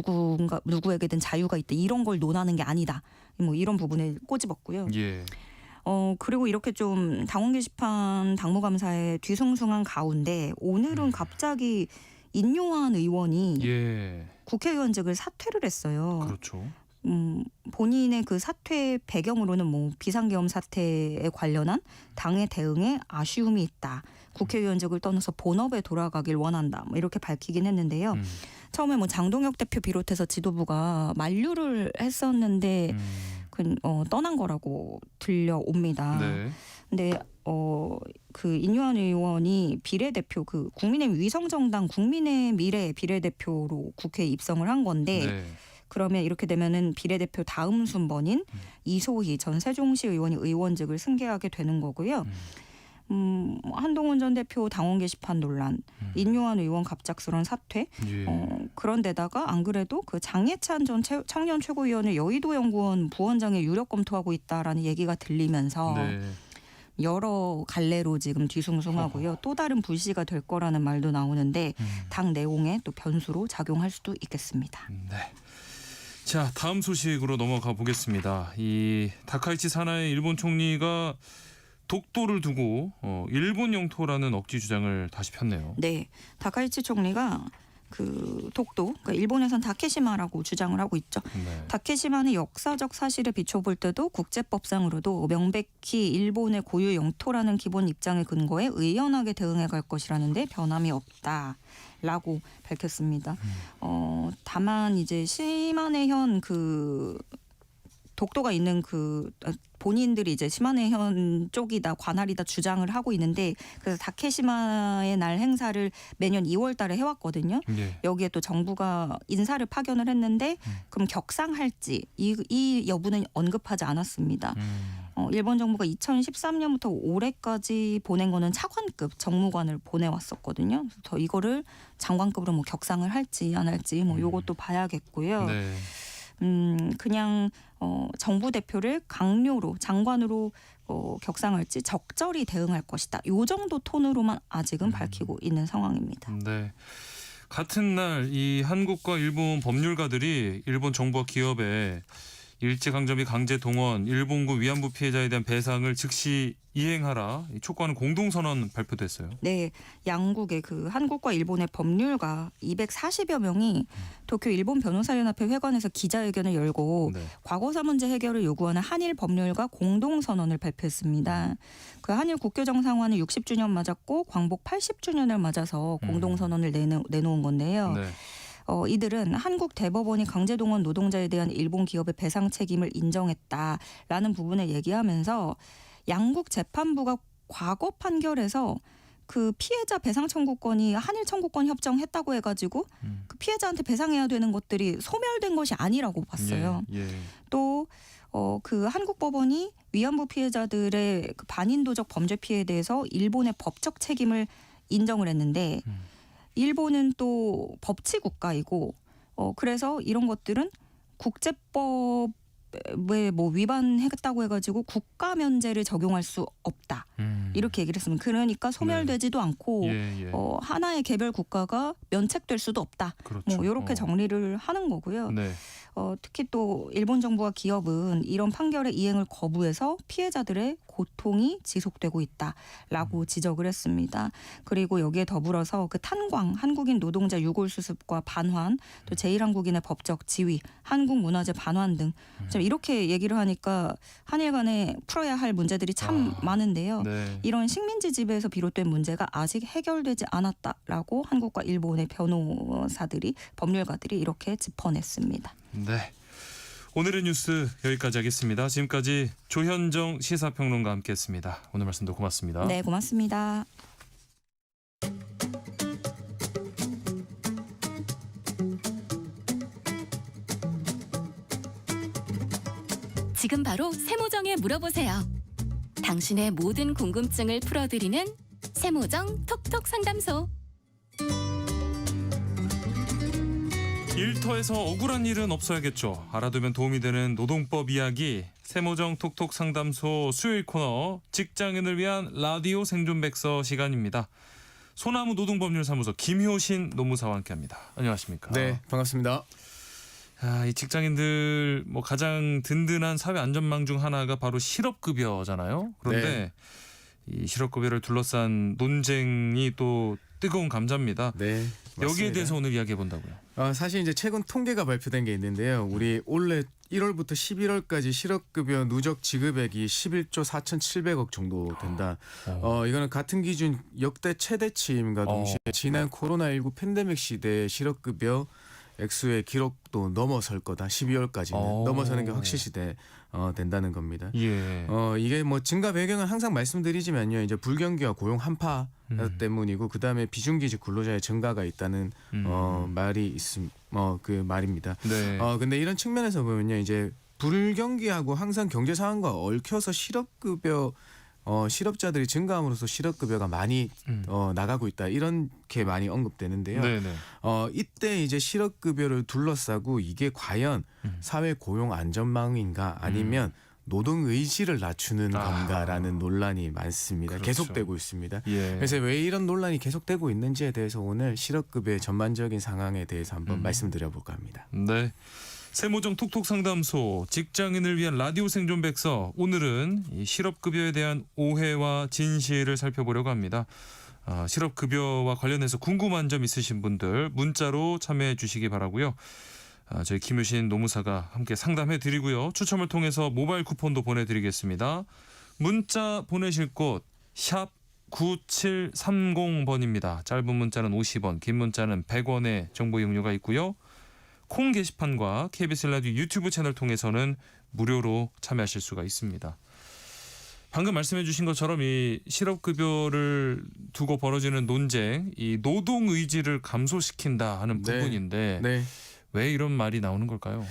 누구에게든 자유가 있다 이런 걸 논하는 게 아니다. 뭐 이런 부분을 꼬집었고요. 예. 그리고 이렇게 좀 당원 게시판 당무감사에 뒤숭숭한 가운데 오늘은 갑자기 인요한 의원이 국회의원직을 사퇴를 했어요. 그렇죠. 본인의 그 사퇴 배경으로는 뭐 비상계엄 사태에 관련한 당의 대응에 아쉬움이 있다. 국회의원직을 떠나서 본업에 돌아가길 원한다. 뭐 이렇게 밝히긴 했는데요. 처음에 뭐 장동혁 대표 비롯해서 지도부가 만류를 했었는데 떠난 거라고 들려옵니다. 네. 근데 그 인요한 의원이 비례대표 그 국민의힘 위성정당 국민의 미래 비례대표로 국회에 입성을 한 건데 네. 그러면 이렇게 되면은 비례대표 다음 순번인 이소희 전 세종시 의원이 의원직을 승계하게 되는 거고요. 한동훈 전 대표 당원 게시판 논란, 인요한 의원 갑작스런 사퇴. 그런데다가 안 그래도 그 장예찬 전 청년 최고위원을 여의도연구원 부원장에 유력 검토하고 있다라는 얘기가 들리면서 네. 여러 갈래로 지금 뒤숭숭하고요. 또 다른 불씨가 될 거라는 말도 나오는데 당 내용에 또 변수로 작용할 수도 있겠습니다. 네. 자, 다음 소식으로 넘어가 보겠습니다. 이 다카이치 사나이 일본 총리가 독도를 두고 일본 영토라는 억지 주장을 다시 폈네요. 네, 다카이치 총리가 그 독도, 그러니까 일본에선 다케시마라고 주장을 하고 있죠. 네. 다케시마는 역사적 사실에 비춰볼 때도 국제법상으로도 명백히 일본의 고유 영토라는 기본 입장에 근거해 의연하게 대응해 갈 것이라는데 변함이 없다라고 밝혔습니다. 다만 이제 시마네현 그 독도가 있는 그 본인들이 이제 시마네현 쪽이다 관할이다 주장을 하고 있는데 그래서 다케시마의 날 행사를 매년 2월 달에 해왔거든요. 예. 여기에 또 정부가 인사를 파견을 했는데 그럼 격상할지 이 여부는 언급하지 않았습니다. 일본 정부가 2013년부터 올해까지 보낸 거는 차관급 정무관을 보내왔었거든요. 그래서 이거를 장관급으로 뭐 격상을 할지 안 할지 뭐 요것도 봐야겠고요. 네. 그냥 정부 대표를 강요로 장관으로 격상할지 적절히 대응할 것이다. 요 정도 톤으로만 아직은 밝히고 있는 상황입니다. 네. 같은 날 이 한국과 일본 법률가들이 일본 정부와 기업에 일제강점 및 강제 동원, 일본군 위안부 피해자에 대한 배상을 즉시 이행하라 촉구하는 공동선언 발표됐어요. 네, 양국의 그 한국과 일본의 법률가 240여 명이 도쿄 일본 변호사연합회 회관에서 기자회견을 열고 네. 과거사 문제 해결을 요구하는 한일 법률가 공동선언을 발표했습니다. 그 한일 국교정상화는 60주년 맞았고 광복 80주년을 맞아서 공동선언을 내놓은 건데요. 네. 이들은 한국 대법원이 강제동원 노동자에 대한 일본 기업의 배상 책임을 인정했다라는 부분을 얘기하면서 양국 재판부가 과거 판결에서 그 피해자 배상 청구권이 한일 청구권 협정했다고 해가지고 그 피해자한테 배상해야 되는 것들이 소멸된 것이 아니라고 봤어요. 예. 또 그 한국 법원이 위안부 피해자들의 그 반인도적 범죄 피해에 대해서 일본의 법적 책임을 인정을 했는데 일본은 또 법치 국가이고 그래서 이런 것들은 국제법에 뭐 위반했다고 해가지고 국가 면제를 적용할 수 없다. 이렇게 얘기를 했으면 그러니까 소멸되지도 않고 하나의 개별 국가가 면책될 수도 없다. 그렇죠. 뭐 이렇게 정리를 하는 거고요. 네. 특히 또 일본 정부와 기업은 이런 판결의 이행을 거부해서 피해자들의 고통이 지속되고 있다라고 지적을 했습니다. 그리고 여기에 더불어서 그 탄광, 한국인 노동자 유골 수습과 반환, 또 제1한국인의 법적 지위, 한국 문화재 반환 등 이렇게 얘기를 하니까 한일 간에 풀어야 할 문제들이 참 많은데요. 네. 이런 식민지 지배에서 비롯된 문제가 아직 해결되지 않았다라고 한국과 일본의 변호사들이 법률가들이 이렇게 짚어냈습니다. 네. 오늘의 뉴스 여기까지 하겠습니다. 지금까지 조현정 시사평론가와 함께했습니다. 오늘 말씀도 고맙습니다. 네, 고맙습니다. 지금 바로 세모정에 물어보세요. 당신의 모든 궁금증을 풀어드리는 세모정 톡톡 상담소. 일터에서 억울한 일은 없어야겠죠. 알아두면 도움이 되는 노동법 이야기 세모정 톡톡 상담소 수요일 코너 직장인을 위한 라디오 생존백서 시간입니다. 소나무 노동법률사무소 김효신 노무사와 함께합니다. 안녕하십니까? 네, 반갑습니다. 이 직장인들 뭐 가장 든든한 사회 안전망 중 하나가 바로 실업급여잖아요. 그런데 이 실업급여를 둘러싼 논쟁이 또 뜨거운 감자입니다. 네, 맞습니다. 여기에 대해서 오늘 이야기해 본다고요. 사실 이제 최근 통계가 발표된 게 있는데요. 우리 올해 1월부터 11월까지 실업급여 누적 지급액이 11조 4,700억 정도 된다. 이거는 같은 기준 역대 최대치임과 동시에 지난 코로나19 팬데믹 시대의 실업급여 액수의 기록도 넘어설 거다. 12월까지는 넘어서는 게 확실시 된다는 겁니다. 예. 이게 뭐 증가 배경은 항상 말씀드리지만요. 이제 불경기와 고용 한파 때문이고 그다음에 비중기직 근로자의 증가가 있다는 말이 있습니다. 그 말입니다. 네. 근데 이런 측면에서 보면요. 이제 불경기하고 항상 경제 상황과 얽혀서 실업급여 실업자들이 증가함으로써 실업급여가 많이 나가고 있다 이렇게 많이 언급되는데요. 네네. 이때 이제 실업급여를 둘러싸고 이게 과연 사회 고용 안전망인가 아니면 노동 의지를 낮추는 건가라는 논란이 많습니다. 그렇죠. 계속되고 있습니다. 예. 그래서 왜 이런 논란이 계속되고 있는지에 대해서 오늘 실업급여의 전반적인 상황에 대해서 한번 말씀드려볼까 합니다. 네. 세모정 톡톡 상담소 직장인을 위한 라디오 생존백서 오늘은 이 실업급여에 대한 오해와 진실을 살펴보려고 합니다. 실업급여와 관련해서 궁금한 점 있으신 분들 문자로 참여해 주시기 바라고요. 저희 김유신 노무사가 함께 상담해 드리고요. 추첨을 통해서 모바일 쿠폰도 보내드리겠습니다. 문자 보내실 곳 샵 9730번입니다. 짧은 문자는 50원, 긴 문자는 100원의 정보 이용료가 있고요. 콩 게시판과 KBS 라디오 유튜브 채널 통해서는 무료로 참여하실 수가 있습니다. 방금 말씀해 주신 것처럼 이 실업급여를 두고 벌어지는 논쟁, 이 노동 의지를 감소시킨다 하는 부분인데 네. 왜 이런 말이 나오는 걸까요?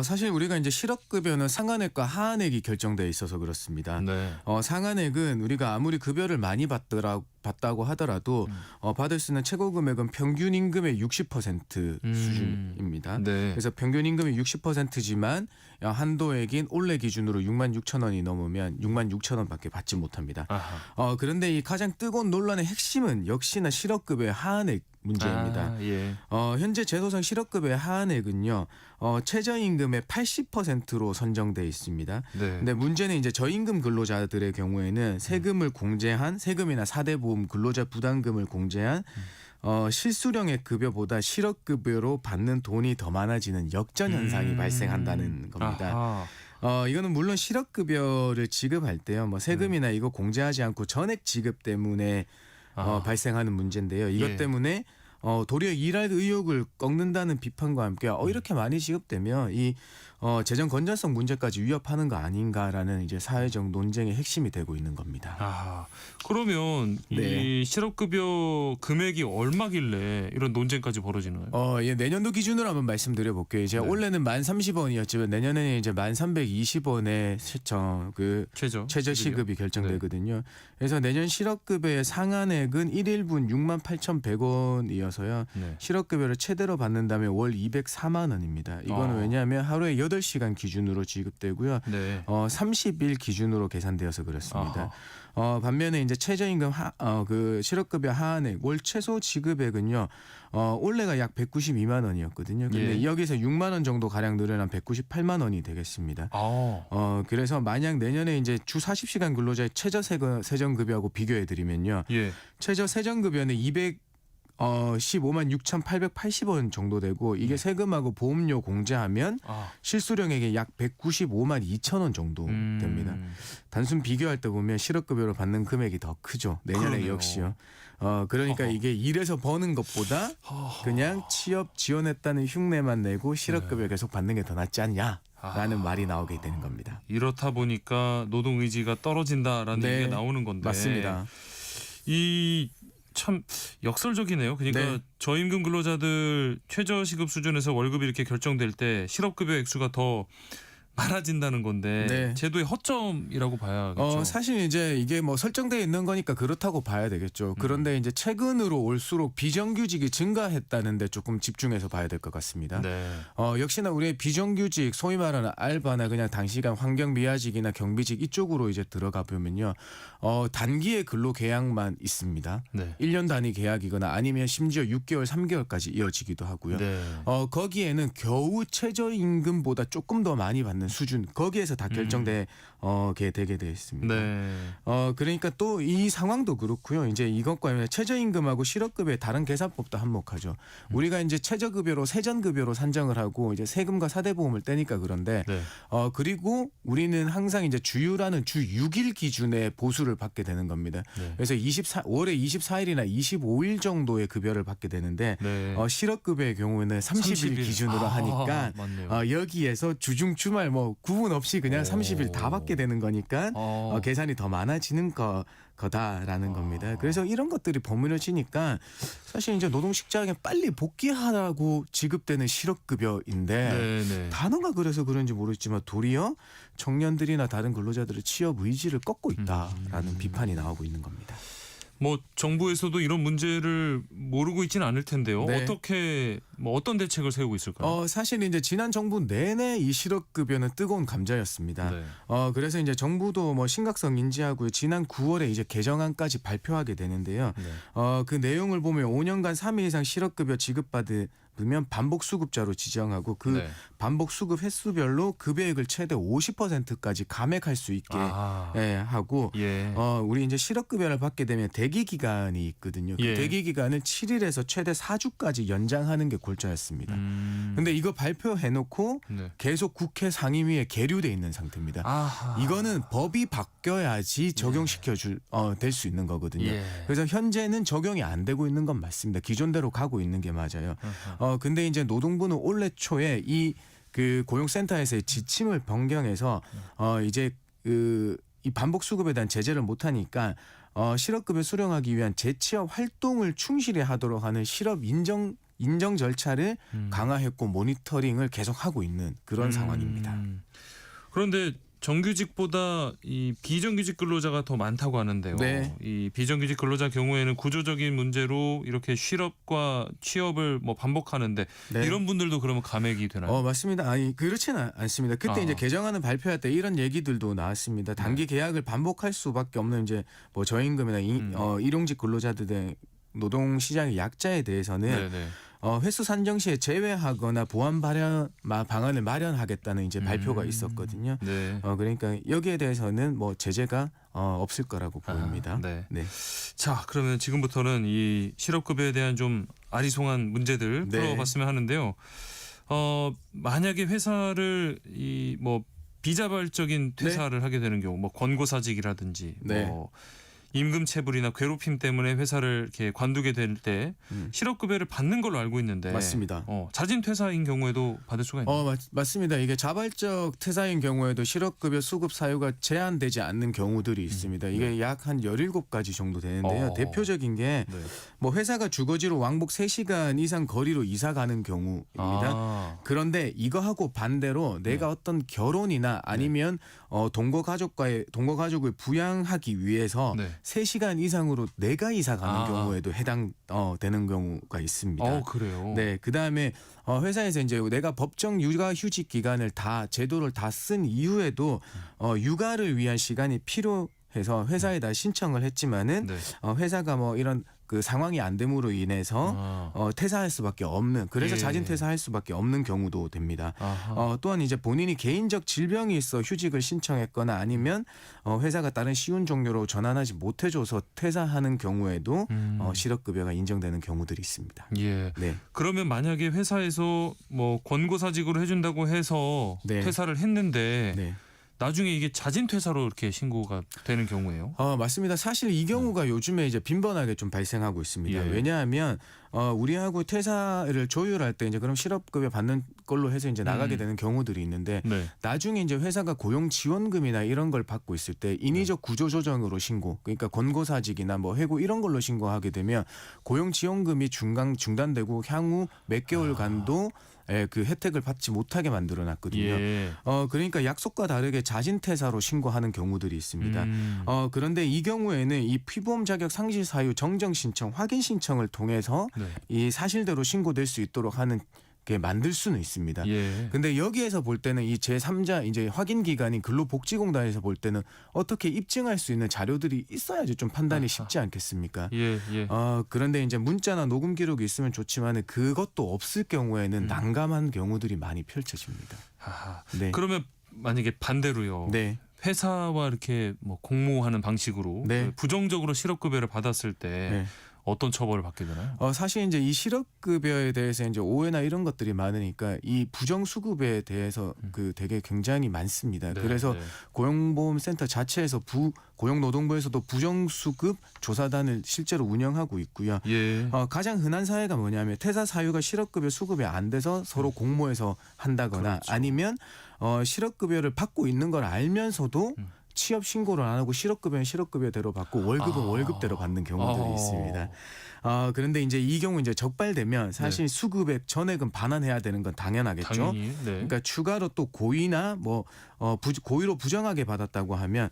사실 우리가 이제 실업급여는 상한액과 하한액이 결정돼 있어서 그렇습니다. 네. 상한액은 우리가 아무리 급여를 많이 받다고 하더라도 받을 수 있는 최고 금액은 평균 임금의 60% 수준입니다. 네. 그래서 평균 임금이 60%지만 한도액인 올해 기준으로 66,000원이 넘으면 66,000원밖에 받지 못합니다. 그런데 이 가장 뜨거운 논란의 핵심은 역시나 실업급여의 하한액 문제입니다. 예. 현재 제도상 실업급여의 하한액은요, 최저임금의 80%로 선정돼 있습니다. 네. 근데 문제는 이제 저임금 근로자들의 경우에는 세금을 공제한 세금이나 사대보험 근로자 부담금을 공제한 실수령의 급여보다 실업급여로 받는 돈이 더 많아지는 역전 현상이 발생한다는 겁니다. 이거는 물론 실업급여를 지급할 때요, 뭐 세금이나 이거 공제하지 않고 전액 지급 때문에 발생하는 문제인데요. 이것 때문에 도리어 일할 의욕을 꺾는다는 비판과 함께 이렇게 많이 지급되면 이 재정 건전성 문제까지 위협하는 거 아닌가라는 이제 사회적 논쟁의 핵심이 되고 있는 겁니다. 그러면 네. 이 실업급여 금액이 얼마길래 이런 논쟁까지 벌어지나요? 예, 내년도 기준으로 한번 말씀드려 볼게요. 이제 올해는 1,030원이었지만 내년에는 이제 1,320원의 최저 시급이 결정되거든요. 그래서 내년 실업급여의 상한액은 1인분 68,100원이어서요. 실업급여를 최대로 받는다면 월 204만 원입니다. 이거는 왜냐하면 하루에 8시간 기준으로 지급되고요. 30일 기준으로 계산되어서 그렇습니다. 반면에 이제 최저임금 그 실업급여 하한액 월 최소 지급액은요. 올해가 약 192만 원이었거든요. 근데 여기서 6만 원 정도 가량 늘어난 198만 원이 되겠습니다. 그래서 만약 내년에 이제 주 40시간 근로자의 최저 세전급여하고 비교해 드리면요. 최저 세전급여는 15만 6,880원 정도 되고 이게 세금하고 보험료 공제하면 실수령액이 약 195만 2천 원 정도 됩니다. 단순 비교할 때 보면 실업급여로 받는 금액이 더 크죠. 내년에 그러네요. 역시요. 그러니까 이게 일해서 버는 것보다 그냥 취업 지원했다는 흉내만 내고 실업급여 계속 받는 게 더 낫지 않냐라는 말이 나오게 되는 겁니다. 이렇다 보니까 노동 의지가 떨어진다라는 얘기가 나오는 건데. 맞습니다. 이 참 역설적이네요. 그러니까 저임금 근로자들 최저시급 수준에서 월급이 이렇게 결정될 때 실업급여 액수가 더 많아진다는 건데 제도의 허점이라고 봐야겠죠. 사실 이제 이게 뭐 설정되어 있는 거니까 그렇다고 봐야 되겠죠. 그런데 이제 최근으로 올수록 비정규직이 증가했다는데 조금 집중해서 봐야 될 것 같습니다. 역시나 우리의 비정규직, 소위 말하는 알바나 그냥 단시간 환경 미화직이나 경비직 이쪽으로 이제 들어가 보면요, 단기의 근로 계약만 있습니다. 1년 단위 계약이거나 아니면 심지어 6개월, 3개월까지 이어지기도 하고요. 거기에는 겨우 최저임금보다 조금 더 많이 받는 수준, 거기에서 다 결정되게 되게 되어 있습니다. 그러니까 또 이 상황도 그렇고요. 이제 이것과 최저임금하고 실업급여의 다른 계산법도 한몫하죠. 우리가 이제 최저급여로 세전급여로 산정을 하고 이제 세금과 사대보험을 떼니까 그런데 그리고 우리는 항상 이제 주휴라는 주 6일 기준의 보수를 받게 되는 겁니다. 그래서 월에 24일이나 25일 정도의 급여를 받게 되는데 실업급여의 경우에는 30일 기준으로 하니까 여기에서 주중 주말 뭐 구분 없이 그냥 30일 다 받게 되는 거니까 계산이 더 많아지는 거다라는 겁니다. 그래서 이런 것들이 버무려지니까 사실 이제 노동시장에 빨리 복귀하라고 지급되는 실업급여인데 단어가 그래서 그런지 모르겠지만 도리어 청년들이나 다른 근로자들의 취업 의지를 꺾고 있다라는 비판이 나오고 있는 겁니다. 뭐 정부에서도 이런 문제를 모르고 있지는 않을 텐데요. 어떻게 어떤 대책을 세우고 있을까요? 사실 이제 지난 정부 내내 이 실업급여는 뜨거운 감자였습니다. 그래서 이제 정부도 뭐 심각성 인지하고 지난 9월에 이제 개정안까지 발표하게 되는데요. 그 내용을 보면 5년간 3일 이상 실업급여 지급받은 받으면 반복 수급자로 지정하고 그 네. 반복 수급 횟수별로 급여액을 최대 50%까지 감액할 수 있게 예, 하고 예. 우리 이제 실업급여를 받게 되면 대기 기간이 있거든요. 그 예. 대기 기간을 7일에서 최대 4주까지 연장하는 게 골자였습니다. 근데 이거 발표해놓고 네. 계속 국회 상임위에 계류돼 있는 상태입니다. 아하. 이거는 법이 바뀌어야지 적용시켜 될 수 있는 거거든요. 예. 그래서 현재는 적용이 안 되고 있는 건 맞습니다. 기존대로 가고 있는 게 맞아요. 근데 이제 노동부는 올해 초에 이 그 고용센터에서의 지침을 변경해서 이제 이 반복 수급에 대한 제재를 못 하니까 실업급여 수령하기 위한 재취업 활동을 충실히 하도록 하는 실업 인정 절차를 강화했고 모니터링을 계속 하고 있는 그런 상황입니다. 그런데 정규직보다 이 비정규직 근로자가 더 많다고 하는데요. 네. 이 비정규직 근로자 경우에는 구조적인 문제로 이렇게 실업과 취업을 뭐 반복하는데 네. 이런 분들도 그러면 감액이 되나요? 맞습니다. 아니 그렇지는 않습니다. 그때 이제 개정안을 발표할 때 이런 얘기들도 나왔습니다. 단기 계약을 반복할 수밖에 없는 이제 뭐 저임금이나 일용직 근로자들의 노동 시장의 약자에 대해서는 네네. 횟수 산정 시에 제외하거나 보완 방안을 마련하겠다는 이제 발표가 있었거든요. 네. 그러니까 여기에 대해서는 뭐 제재가 없을 거라고 보입니다. 네. 네. 자, 그러면 지금부터는 이 실업급여에 대한 좀 아리송한 문제들 네. 풀어봤으면 하는데요. 만약에 회사를 이 뭐 비자발적인 퇴사를 하게 되는 경우, 뭐 권고사직이라든지 네. 뭐 임금 체불이나 괴롭힘 때문에 회사를 이렇게 관두게 될 때 실업급여를 받는 걸로 알고 있는데 맞습니다. 자진 퇴사인 경우에도 받을 수가 있나요? 맞습니다. 이게 자발적 퇴사인 경우에도 실업급여 수급 사유가 제한되지 않는 경우들이 있습니다. 이게 약 한 17가지 정도 되는데요. 대표적인 게 뭐 회사가 주거지로 왕복 3시간 이상 거리로 이사 가는 경우입니다. 그런데 이거하고 반대로 내가 어떤 결혼이나 아니면 동거 가족을 부양하기 위해서 3시간 이상으로 내가 이사 가는 경우에도 해당되는 경우가 있습니다. 그래요? 네, 그다음에 회사에서 이제 내가 법정 육아 휴직 기간을 제도를 다 쓴 이후에도 육아를 위한 시간이 필요해서 회사에다 신청을 했지만은 회사가 뭐 이런 그 상황이 안 됨으로 인해서 퇴사할 수밖에 없는 그래서 자진 퇴사할 수밖에 없는 경우도 됩니다. 또한 이제 본인이 개인적 질병이 있어 휴직을 신청했거나 아니면 회사가 다른 쉬운 종료로 전환하지 못해줘서 퇴사하는 경우에도 실업급여가 인정되는 경우들이 있습니다. 예. 네. 그러면 만약에 회사에서 뭐 권고사직으로 해준다고 해서 퇴사를 했는데 나중에 이게 자진 퇴사로 이렇게 신고가 되는 경우예요? 맞습니다. 사실 이 경우가 요즘에 이제 빈번하게 좀 발생하고 있습니다. 왜냐하면 우리하고 퇴사를 조율할 때 이제 그럼 실업급여 받는 걸로 해서 이제 나가게 되는 경우들이 있는데 나중에 이제 회사가 고용지원금이나 이런 걸 받고 있을 때 인위적 구조조정으로 신고, 그러니까 권고사직이나 뭐 해고 이런 걸로 신고하게 되면 고용지원금이 중단되고 향후 몇 개월간도 그 혜택을 받지 못하게 만들어놨거든요. 그러니까 약속과 다르게 자진퇴사로 신고하는 경우들이 있습니다. 그런데 이 경우에는 이 피보험 자격 상실 사유 정정 신청, 확인 신청을 통해서 이 사실대로 신고될 수 있도록 하는 게 만들 수는 있습니다. 근데 여기에서 볼 때는 이 제3자 이제 확인 기관인 근로복지공단에서 볼 때는 어떻게 입증할 수 있는 자료들이 있어야지 좀 판단이 쉽지 않겠습니까? 그런데 이제 문자나 녹음 기록이 있으면 좋지만 그것도 없을 경우에는 난감한 경우들이 많이 펼쳐집니다. 네. 그러면 만약에 반대로요. 회사와 이렇게 뭐 공모하는 방식으로 부정적으로 실업급여를 받았을 때 어떤 처벌을 받게 되나요? 사실 이제 이 실업급여에 대해서 이제 오해나 이런 것들이 많으니까 이 부정수급에 대해서 그 되게 굉장히 많습니다. 그래서 고용보험센터 자체에서 고용노동부에서도 부정수급 조사단을 실제로 운영하고 있고요. 가장 흔한 사례가 뭐냐면 퇴사 사유가 실업급여 수급이 안 돼서 서로 공모해서 한다거나 아니면 실업급여를 받고 있는 걸 알면서도 취업 신고를 안 하고 실업급여는 실업급여대로 받고 월급은 월급대로 받는 경우들이 있습니다. 그런데 이제 이 경우 이제 적발되면 사실 수급액 전액은 반환해야 되는 건 당연하겠죠. 당연히, 그러니까 추가로 또 고의나 뭐 고의로 부정하게 받았다고 하면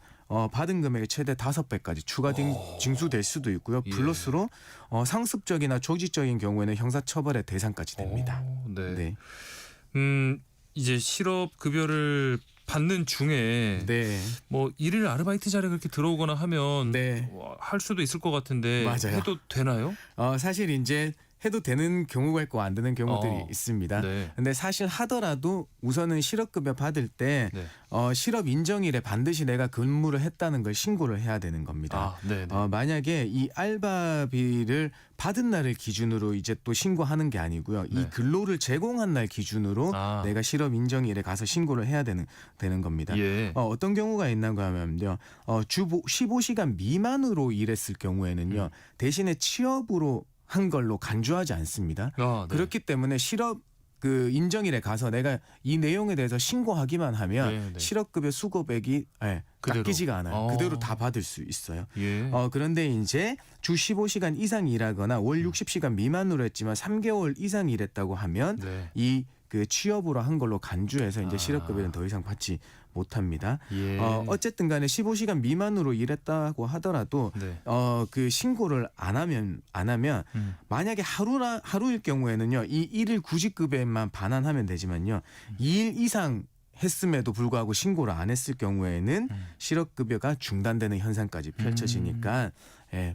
받은 금액의 최대 5배까지 추가 징수될 수도 있고요. 플러스로 상습적이나 조직적인 경우에는 형사처벌의 대상까지 됩니다. 이제 실업급여를 받는 중에 뭐 일일 아르바이트 자리가 그렇게 들어오거나 하면 할 수도 있을 것 같은데 해도 되나요? 사실 이제 해도 되는 경우가 있고 안 되는 경우들이 있습니다. 네. 근데 사실 하더라도 우선은 실업급여 받을 때 네. 실업 인정일에 반드시 내가 근무를 했다는 걸 신고를 해야 되는 겁니다. 네. 만약에 이 알바비를 받은 날을 기준으로 이제 또 신고하는 게 아니고요. 이 근로를 제공한 날 기준으로 내가 실업 인정일에 가서 신고를 해야 되는 겁니다. 예. 어떤 경우가 있는가 하면요. 주 15시간 미만으로 일했을 경우에는요. 대신에 취업으로 한 걸로 간주하지 않습니다. 네. 그렇기 때문에 실업 그 인정일에 가서 내가 이 내용에 대해서 신고하기만 하면 실업급여 수고액이 깎이지가 않아요. 그대로 다 받을 수 있어요. 예. 그런데 이제 주 15시간 이상 일하거나 월 60시간 미만으로 했지만 3개월 이상 일했다고 하면 이 그 취업으로 한 걸로 간주해서 이제 실업급여는 더 이상 받지 못합니다. 예. 어쨌든 간에 15시간 미만으로 일했다고 하더라도 그 신고를 안 하면 만약에 하루일 경우에는요. 이 일일 구직급여에만 반환하면 되지만요. 2일 이상 했음에도 불구하고 신고를 안 했을 경우에는 실업급여가 중단되는 현상까지 펼쳐지니까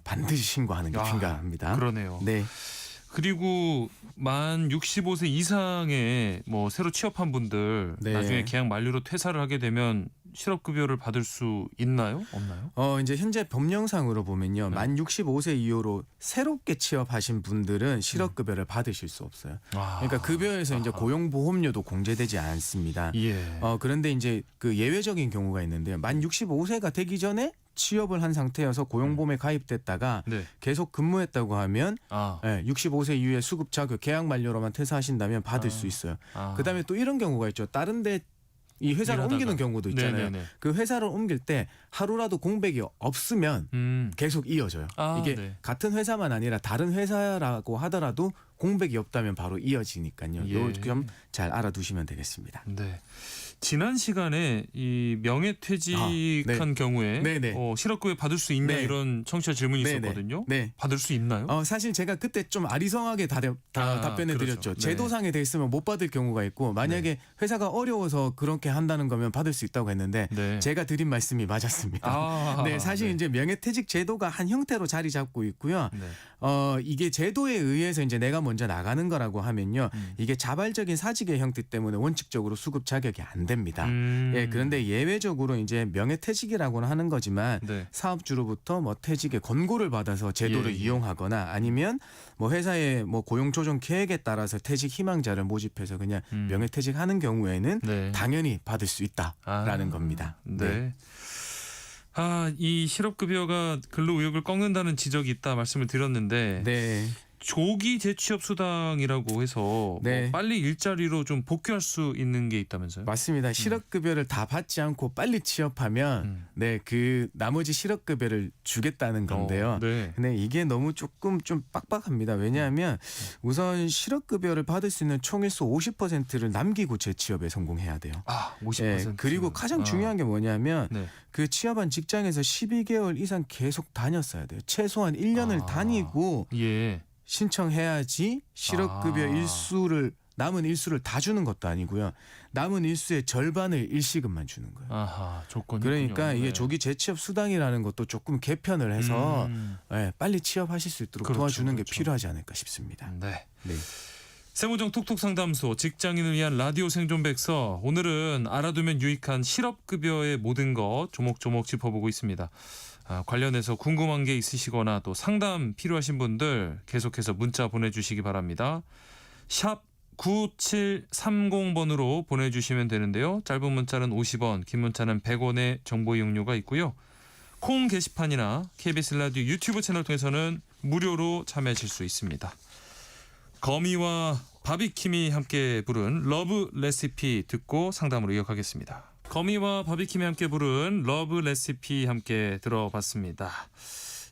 반드시 신고하는 게 필요합니다. 그러네요. 네. 그리고 만 65세 이상의 뭐 새로 취업한 분들 나중에 계약 만료로 퇴사를 하게 되면 실업급여를 받을 수 있나요? 없나요? 이제 현재 법령상으로 보면요. 만 65세 이후로 새롭게 취업하신 분들은 실업급여를 받으실 수 없어요. 그러니까 급여에서 이제 고용보험료도 공제되지 않습니다. 그런데 이제 그 예외적인 경우가 있는데요. 만 65세가 되기 전에 취업을 한 상태여서 고용보험에 가입됐다가 계속 근무했다고 하면 65세 이후에 수급자 계약 만료로만 퇴사하신다면 받을 수 있어요. 그다음에 또 이런 경우가 있죠. 다른 데 이 회사를 옮기는 경우도 있잖아요. 그 회사를 옮길 때 하루라도 공백이 없으면 계속 이어져요. 이게 같은 회사만 아니라 다른 회사라고 하더라도 공백이 없다면 바로 이어지니까요. 이걸 좀 잘 알아두시면 되겠습니다. 네. 지난 시간에 이 명예퇴직한 경우에 실업급여 받을 수 있냐 이런 청취자 질문이 있었거든요. 받을 수 있나요? 사실 제가 그때 좀 아리송하게 답변해 드렸죠. 제도상에 돼 있으면 못 받을 경우가 있고 만약에 회사가 어려워서 그렇게 한다는 거면 받을 수 있다고 했는데 제가 드린 말씀이 맞았습니다. 사실 이제 명예퇴직 제도가 한 형태로 자리 잡고 있고요. 이게 제도에 의해서 이제 내가 먼저 나가는 거라고 하면요. 이게 자발적인 사직의 형태 때문에 원칙적으로 수급 자격이 안 됩니다. 그런데 예외적으로 이제 명예퇴직이라고는 하는 거지만 사업주로부터 뭐 퇴직의 권고를 받아서 제도를 이용하거나 아니면 뭐 회사의 뭐 고용조정 계획에 따라서 퇴직 희망자를 모집해서 그냥 명예퇴직하는 경우에는 당연히 받을 수 있다라는 겁니다. 이 실업급여가 근로의욕을 꺾는다는 지적이 있다 말씀을 드렸는데 조기 재취업 수당이라고 해서 뭐 빨리 일자리로 좀 복귀할 수 있는 게 있다면서요? 맞습니다. 실업급여를 다 받지 않고 빨리 취업하면 그 나머지 실업급여를 주겠다는 건데요. 근데 이게 너무 조금 좀 빡빡합니다. 왜냐하면 우선 실업급여를 받을 수 있는 총일수 50%를 남기고 재취업에 성공해야 돼요. 50%. 그리고 가장 중요한 게 뭐냐면 그 취업한 직장에서 12개월 이상 계속 다녔어야 돼요. 최소한 1년을 다니고 신청해야지 실업급여 일수를 남은 일수를 다 주는 것도 아니고요. 남은 일수의 절반을 일시금만 주는 거예요. 조건이 그러니까 이게 조기 재취업 수당이라는 것도 조금 개편을 해서 빨리 취업하실 수 있도록 도와주는 게 필요하지 않을까 싶습니다. 세무정 톡톡상담소 직장인을 위한 라디오 생존백서 오늘은 알아두면 유익한 실업급여의 모든 것 조목조목 짚어보고 있습니다. 관련해서 궁금한 게 있으시거나 또 상담 필요하신 분들 계속해서 문자 보내주시기 바랍니다. 샵 9730번으로 보내주시면 되는데요. 짧은 문자는 50원, 긴 문자는 100원의 정보 이용료가 있고요. 콩 게시판이나 KBS 라디오 유튜브 채널 통해서는 무료로 참여하실 수 있습니다. 거미와 바비킴이 함께 부른 러브 레시피 듣고 상담으로 이어가겠습니다. 거미와 바비킴이 함께 부른 러브 레시피 함께 들어봤습니다.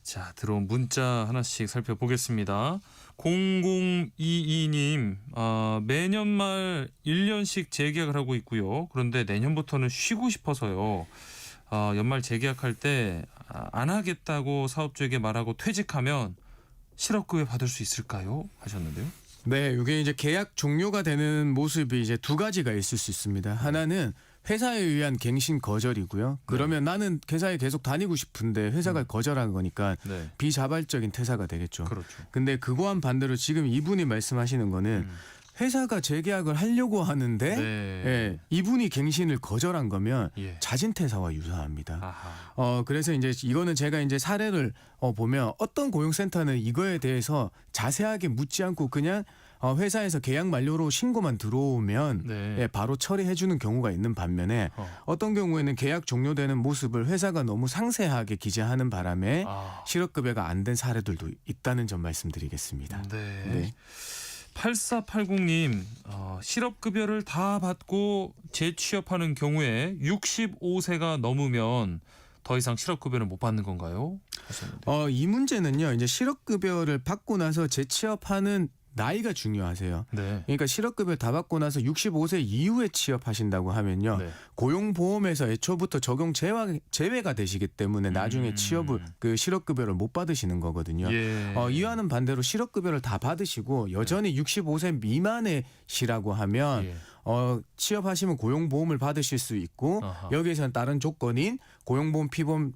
자, 들어온 문자 하나씩 살펴보겠습니다. 0022님, 매년 말 1년씩 재계약을 하고 있고요. 그런데 내년부터는 쉬고 싶어서요. 연말 재계약할 때 안 하겠다고 사업주에게 말하고 퇴직하면 실업급여 받을 수 있을까요? 하셨는데요. 이게 이제 계약 종료가 되는 모습이 이제 두 가지가 있을 수 있습니다. 하나는 회사에 의한 갱신 거절이고요. 그러면 나는 회사에 계속 다니고 싶은데 회사가 거절한 거니까 네. 비자발적인 퇴사가 되겠죠. 그렇죠. 근데 그거와는 반대로 지금 이분이 말씀하시는 거는 회사가 재계약을 하려고 하는데 네. 예, 이분이 갱신을 거절한 거면 예. 자진 퇴사와 유사합니다. 아하. 그래서 이제 이거는 제가 이제 사례를 보면 어떤 고용센터는 이거에 대해서 자세하게 묻지 않고 그냥 회사에서 계약 만료로 신고만 들어오면 네. 예, 바로 처리해 주는 경우가 있는 반면에 어떤 경우에는 계약 종료되는 모습을 회사가 너무 상세하게 기재하는 바람에 실업급여가 안 된 사례들도 있다는 점 말씀드리겠습니다. 네. 8480님 실업급여를 다 받고 재취업하는 경우에 65세가 넘으면 더 이상 실업급여를 못 받는 건가요? 하셨는데. 이 문제는요. 이제 실업급여를 받고 나서 재취업하는 나이가 중요하세요. 네. 그러니까 실업급여 다 받고 나서 65세 이후에 취업하신다고 하면요. 네. 고용보험에서 애초부터 적용 제외가 되시기 때문에 나중에 취업을 그 실업급여를 못 받으시는 거거든요. 예. 이와는 반대로 실업급여를 다 받으시고 여전히 65세 미만이시라고 하면 예. 취업하시면 고용보험을 받으실 수 있고 아하. 여기에서는 다른 조건인 고용보험 피보험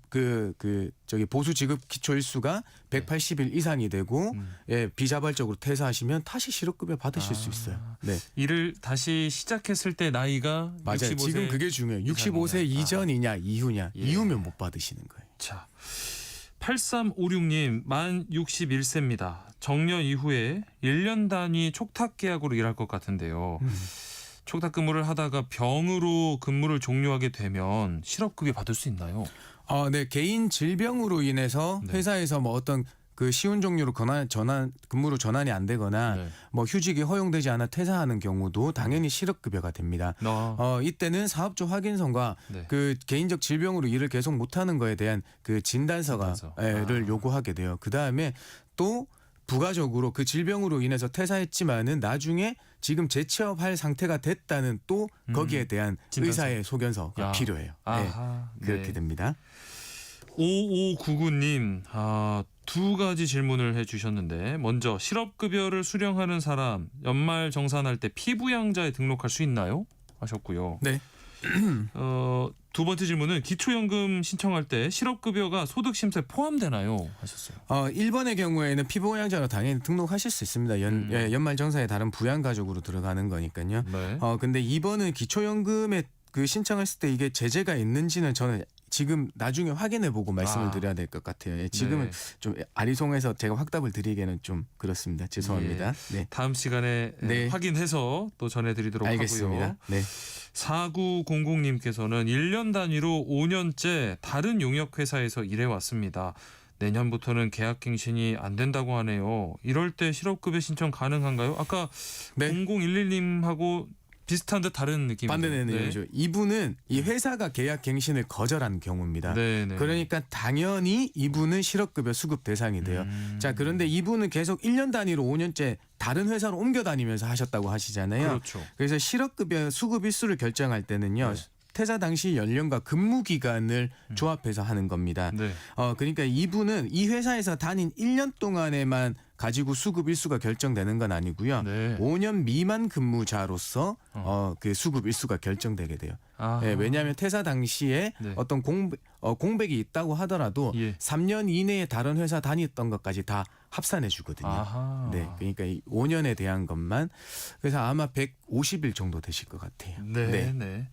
저기 보수 지급 기초 일수가 180일 이상이 되고 예, 비자발적으로 퇴사하시면 다시 실업급여 받으실 수 있어요. 네. 일을 다시 시작했을 때 나이가 맞아요. 65세 지금 그게 중요해요. 65세 이전이냐 이후냐. 예. 이후면 못 받으시는 거예요. 자, 8356님 만 61세입니다. 정년 이후에 1년 단위 촉탁 계약으로 일할 것 같은데요. 촉탁 근무를 하다가 병으로 근무를 종료하게 되면 실업급여 받을 수 있나요? 네. 개인 질병으로 인해서 네. 회사에서 뭐 어떤 그 쉬운 종류로 근무로 전환이 안 되거나 네. 뭐 휴직이 허용되지 않아 퇴사하는 경우도 당연히 실업급여가 됩니다. 이때는 사업주 확인서가 네. 그 개인적 질병으로 일을 계속 못하는 거에 대한 그 진단서를 요구하게 돼요. 그 다음에 또 부가적으로 그 질병으로 인해서 퇴사했지만은 나중에 지금 재취업할 상태가 됐다는 또 거기에 대한 진단서. 의사의 소견서가 필요해요. 아하, 네. 그렇게 네. 됩니다. 5599님 두 가지 질문을 해주셨는데 먼저 실업급여를 수령하는 사람 연말 정산할 때 피부양자에 등록할 수 있나요? 하셨고요. 네. 두 번째 질문은 기초연금 신청할 때 실업급여가 소득심사에 포함되나요? 하셨어요. 1번의 경우에는 피부양자로 당연히 등록하실 수 있습니다. 연말 정산에 다른 부양가족으로 들어가는 거니까요. 네. 근데 2번은 기초연금에 그 신청했을 때 이게 제재가 있는지는 저는 지금 나중에 확인해보고 말씀을 드려야 될 것 같아요. 예, 지금은 좀 아리송해서 제가 확답을 드리기에는 좀 그렇습니다. 죄송합니다. 예. 네. 다음 시간에 네. 확인해서 또 전해드리도록 알겠습니다. 하고요. 네. 4900님께서는 1년 단위로 5년째 다른 용역회사에서 일해왔습니다. 내년부터는 계약갱신이 안 된다고 하네요. 이럴 때 실업급여 신청 가능한가요? 아까 0011님하고 비슷한 듯 다른 느낌이에요. 반대 내용이죠. 이분은 이 회사가 계약 갱신을 거절한 경우입니다. 네네. 그러니까 당연히 이분은 실업급여 수급 대상이 돼요. 자, 그런데 이분은 계속 1년 단위로 5년째 다른 회사로 옮겨 다니면서 하셨다고 하시잖아요. 그렇죠. 그래서 실업급여 수급 일수를 결정할 때는요. 퇴사 당시 연령과 근무 기간을 조합해서 하는 겁니다. 네. 그러니까 이분은 이 회사에서 다닌 1년 동안에만 가지고 수급 일수가 결정되는 건 아니고요. 네. 5년 미만 근무자로서 그 수급 일수가 결정되게 돼요. 네, 왜냐하면 퇴사 당시에 네. 어떤 공백이 있다고 하더라도 3년 이내에 다른 회사 다녔던 것까지 다 합산해 주거든요. 아하. 네, 그러니까 이 5년에 대한 것만 그래서 아마 150일 정도 되실 것 같아요. 네.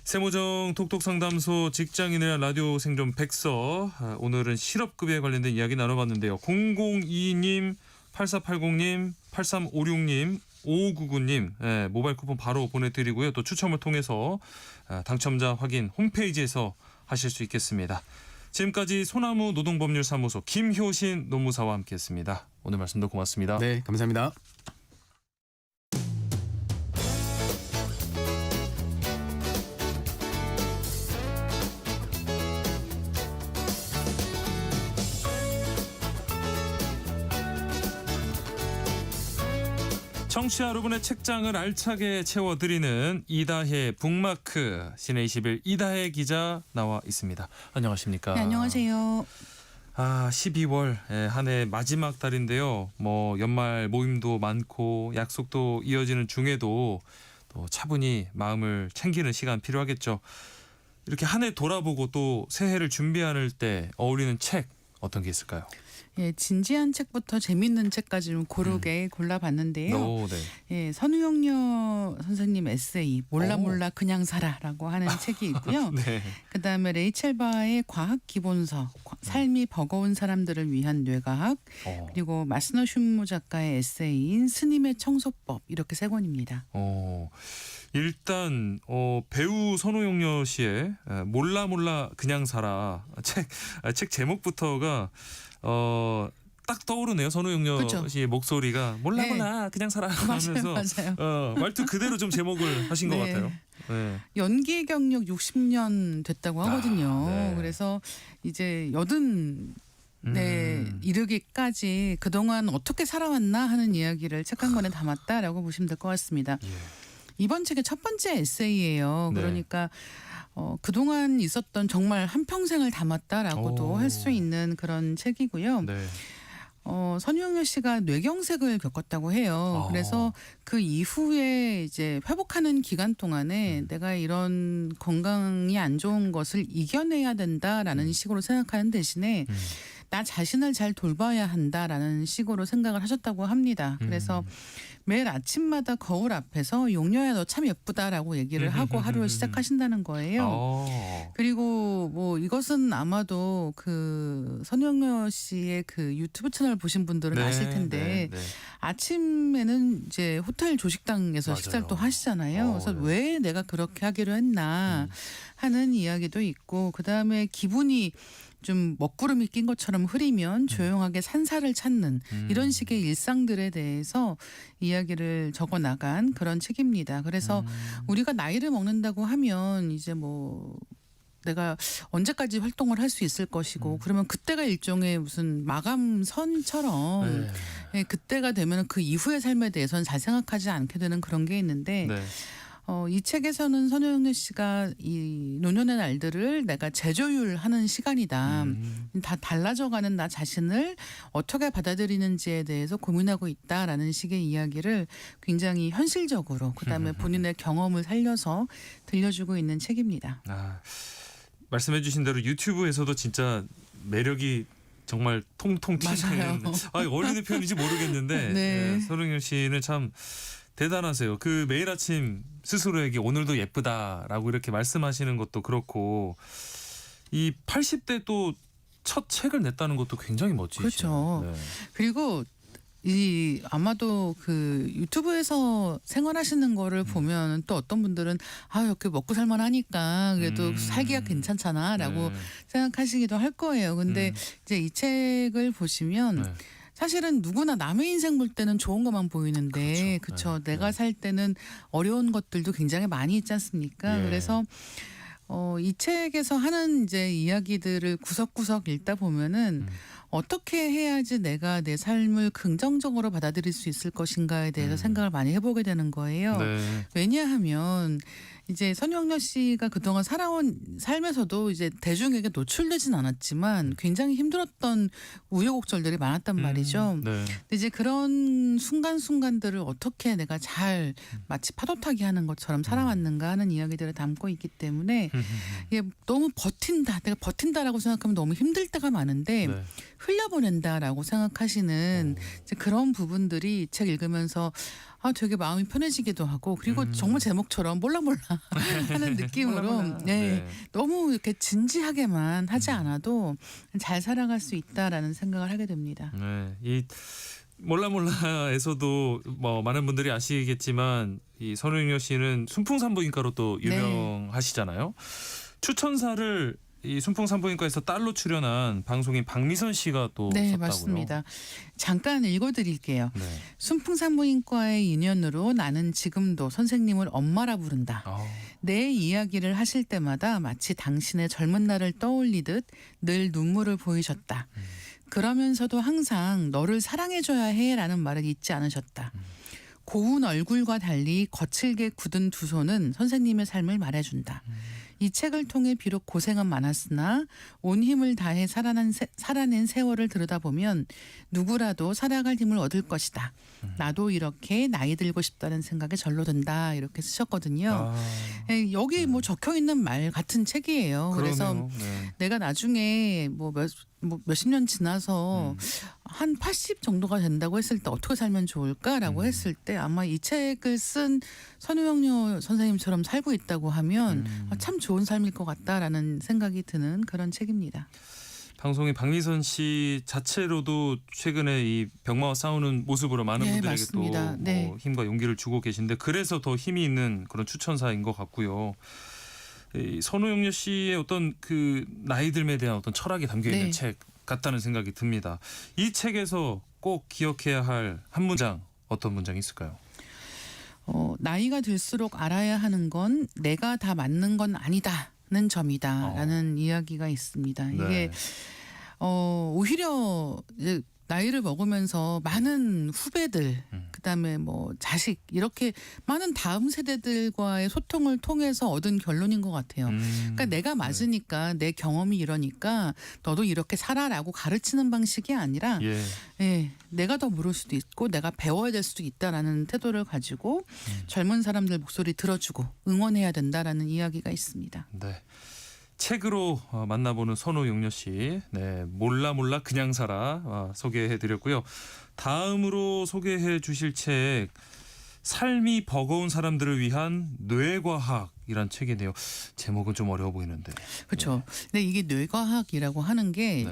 세모정 톡톡상담소 직장인을 위한 라디오 생존 100서 오늘은 실업급여에 관련된 이야기 나눠봤는데요. 0022님, 8480님, 8356님, 5599님 모바일 쿠폰 바로 보내드리고요. 또 추첨을 통해서 당첨자 확인 홈페이지에서 하실 수 있겠습니다. 지금까지 소나무 노동법률사무소 김효신 노무사와 함께했습니다. 오늘 말씀도 고맙습니다. 네, 감사합니다. 청취자 여러분의 책장을 알차게 채워드리는 이다혜 북마크 신의 20일 이다혜 기자 나와 있습니다. 안녕하십니까? 네, 안녕하세요. 12월 한 해 마지막 달인데요. 뭐 연말 모임도 많고 약속도 이어지는 중에도 또 차분히 마음을 챙기는 시간 필요하겠죠. 이렇게 한 해 돌아보고 또 새해를 준비할 때 어울리는 책 어떤 게 있을까요? 예, 진지한 책부터 재밌는 책까지 좀 고르게 골라봤는데요. 오, 네. 예, 선우용녀 선생님 에세이 몰라 그냥 살아라고 하는 책이 있고요. 네. 그다음에 레이첼 바의 과학 기본서, 삶이 버거운 사람들을 위한 뇌과학, 그리고 마스너 슌무 작가의 에세이인 스님의 청소법 이렇게 세 권입니다. 일단 배우 선우용녀 씨의 몰라 그냥 살아 책 제목부터가 딱 떠오르네요. 선우용녀 그쵸? 씨의 목소리가 몰라 그냥 살아 하면서 맞아요. 말투 그대로 좀 제목을 하신 것 같아요. 네. 연기 경력 60년 됐다고 하거든요. 네. 그래서 이제 80에 이르기까지 그동안 어떻게 살아왔나 하는 이야기를 책 한 권에 담았다라고 보시면 될 것 같습니다. 이번 책의 첫 번째 에세이예요. 네. 그러니까 그동안 있었던 정말 한평생을 담았다라고도 할 수 있는 그런 책이고요. 네. 선우용녀 씨가 뇌경색을 겪었다고 해요. 그래서 그 이후에 이제 회복하는 기간 동안에 내가 이런 건강이 안 좋은 것을 이겨내야 된다라는 식으로 생각하는 대신에 나 자신을 잘 돌봐야 한다라는 식으로 생각을 하셨다고 합니다. 그래서 매일 아침마다 거울 앞에서 용녀야 너 참 예쁘다라고 얘기를 하고 하루를 시작하신다는 거예요. 그리고 뭐 이것은 아마도 그 선우용녀 씨의 그 유튜브 채널 보신 분들은 아실 텐데 아침에는 이제 호텔 조식당에서 맞아요. 식사를 또 하시잖아요. 그래서 왜 내가 그렇게 하기로 했나 하는 이야기도 있고 그다음에 기분이 좀 먹구름이 낀 것처럼 흐리면 조용하게 산사를 찾는 이런 식의 일상들에 대해서 이야기를 적어 나간 그런 책입니다. 그래서 우리가 나이를 먹는다고 하면 이제 뭐 내가 언제까지 활동을 할 수 있을 것이고 그러면 그때가 일종의 무슨 마감선처럼 그때가 되면 그 이후의 삶에 대해서는 잘 생각하지 않게 되는 그런 게 있는데 이 책에서는 선우용녀 씨가 이 노년의 날들을 내가 재조율하는 시간이다. 다 달라져가는 나 자신을 어떻게 받아들이는지에 대해서 고민하고 있다라는 식의 이야기를 굉장히 현실적으로 그다음에 본인의 경험을 살려서 들려주고 있는 책입니다. 말씀해주신 대로 유튜브에서도 진짜 매력이 정말 통통 튀는 어린이 표현인지 모르겠는데 선우용녀 씨는 참 대단하세요. 그 매일 아침 스스로에게 오늘도 예쁘다라고 이렇게 말씀하시는 것도 그렇고 이 80대 또 첫 책을 냈다는 것도 굉장히 멋지시죠. 그렇죠. 그리고 이 아마도 그 유튜브에서 생활하시는 거를 보면 또 어떤 분들은 이렇게 먹고 살만하니까 그래도 살기가 괜찮잖아라고 생각하시기도 할 거예요. 근데 이제 이 책을 보시면 사실은 누구나 남의 인생 볼 때는 좋은 것만 보이는데 그렇죠. 내가 살 때는 어려운 것들도 굉장히 많이 있지 않습니까? 그래서 이 책에서 하는 이제 이야기들을 구석구석 읽다 보면은 어떻게 해야지 내가 내 삶을 긍정적으로 받아들일 수 있을 것인가에 대해서 생각을 많이 해보게 되는 거예요. 왜냐하면 이제 선우용녀 씨가 그동안 살아온 삶에서도 이제 대중에게 노출되진 않았지만 굉장히 힘들었던 우여곡절들이 많았단 말이죠. 근데 이제 그런 순간순간들을 어떻게 내가 잘 마치 파도 타기 하는 것처럼 살아왔는가 하는 이야기들을 담고 있기 때문에 이게 너무 내가 버틴다라고 생각하면 너무 힘들 때가 많은데 흘려보낸다라고 생각하시는 이제 그런 부분들이 이 책 읽으면서 되게 마음이 편해지기도 하고 그리고 정말 제목처럼 몰라 하는 느낌으로 너무 이렇게 진지하게만 하지 않아도 잘 살아갈 수 있다라는 생각을 하게 됩니다. 이 몰라에서도 뭐 많은 분들이 아시겠지만 이 선우용녀 씨는 순풍산부인과로 또 유명하시잖아요. 추천사를 이 순풍산부인과에서 딸로 출연한 방송인 박미선 씨가 또 썼다고요. 맞습니다. 잠깐 읽어드릴게요. 순풍산부인과의 인연으로 나는 지금도 선생님을 엄마라 부른다. 내 이야기를 하실 때마다 마치 당신의 젊은 날을 떠올리듯 늘 눈물을 보이셨다. 그러면서도 항상 너를 사랑해줘야 해라는 말을 잊지 않으셨다. 고운 얼굴과 달리 거칠게 굳은 두 손은 선생님의 삶을 말해준다. 이 책을 통해 비록 고생은 많았으나 온 힘을 다해 살아낸 세월을 들여다보면 누구라도 살아갈 힘을 얻을 것이다. 나도 이렇게 나이 들고 싶다는 생각에 절로 든다. 이렇게 쓰셨거든요. 여기 뭐 적혀 있는 말 같은 책이에요. 그래서 네. 내가 나중에 몇십 년 지나서 한 80 정도가 된다고 했을 때 어떻게 살면 좋을까라고 했을 때 아마 이 책을 쓴 선우영녀 선생님처럼 살고 있다고 하면 참 좋은 삶일 것 같다라는 생각이 드는 그런 책입니다. 방송에 박미선 씨 자체로도 최근에 이 병마와 싸우는 모습으로 많은 분들에게 맞습니다. 또 네. 힘과 용기를 주고 계신데 그래서 더 힘이 있는 그런 추천사인 것 같고요. 이 선우영녀 씨의 어떤 그 나이 듦에 대한 어떤 철학이 담겨 있는 네. 책 같다는 생각이 듭니다. 이 책에서 꼭 기억해야 할 한 문장 어떤 문장이 있을까요? 나이가 들수록 알아야 하는 건 내가 다 맞는 건 아니다는 점이다라는 이야기가 있습니다. 네. 이게 오히려 이제 나이를 먹으면서 많은 후배들, 그다음에 뭐 자식 이렇게 많은 다음 세대들과의 소통을 통해서 얻은 결론인 것 같아요. 그러니까 내가 맞으니까 내 경험이 이러니까 너도 이렇게 살아라고 가르치는 방식이 아니라 내가 더 모를 수도 있고 내가 배워야 될 수도 있다라는 태도를 가지고 젊은 사람들 목소리 들어주고 응원해야 된다라는 이야기가 있습니다. 네. 책으로 만나보는 선우용녀 씨, 네, 몰라 그냥 살아 소개해드렸고요. 다음으로 소개해 주실 책, 삶이 버거운 사람들을 위한 뇌과학이란 책이네요. 제목은 좀 어려워 보이는데. 그렇죠. 근데 이게 뇌과학이라고 하는 게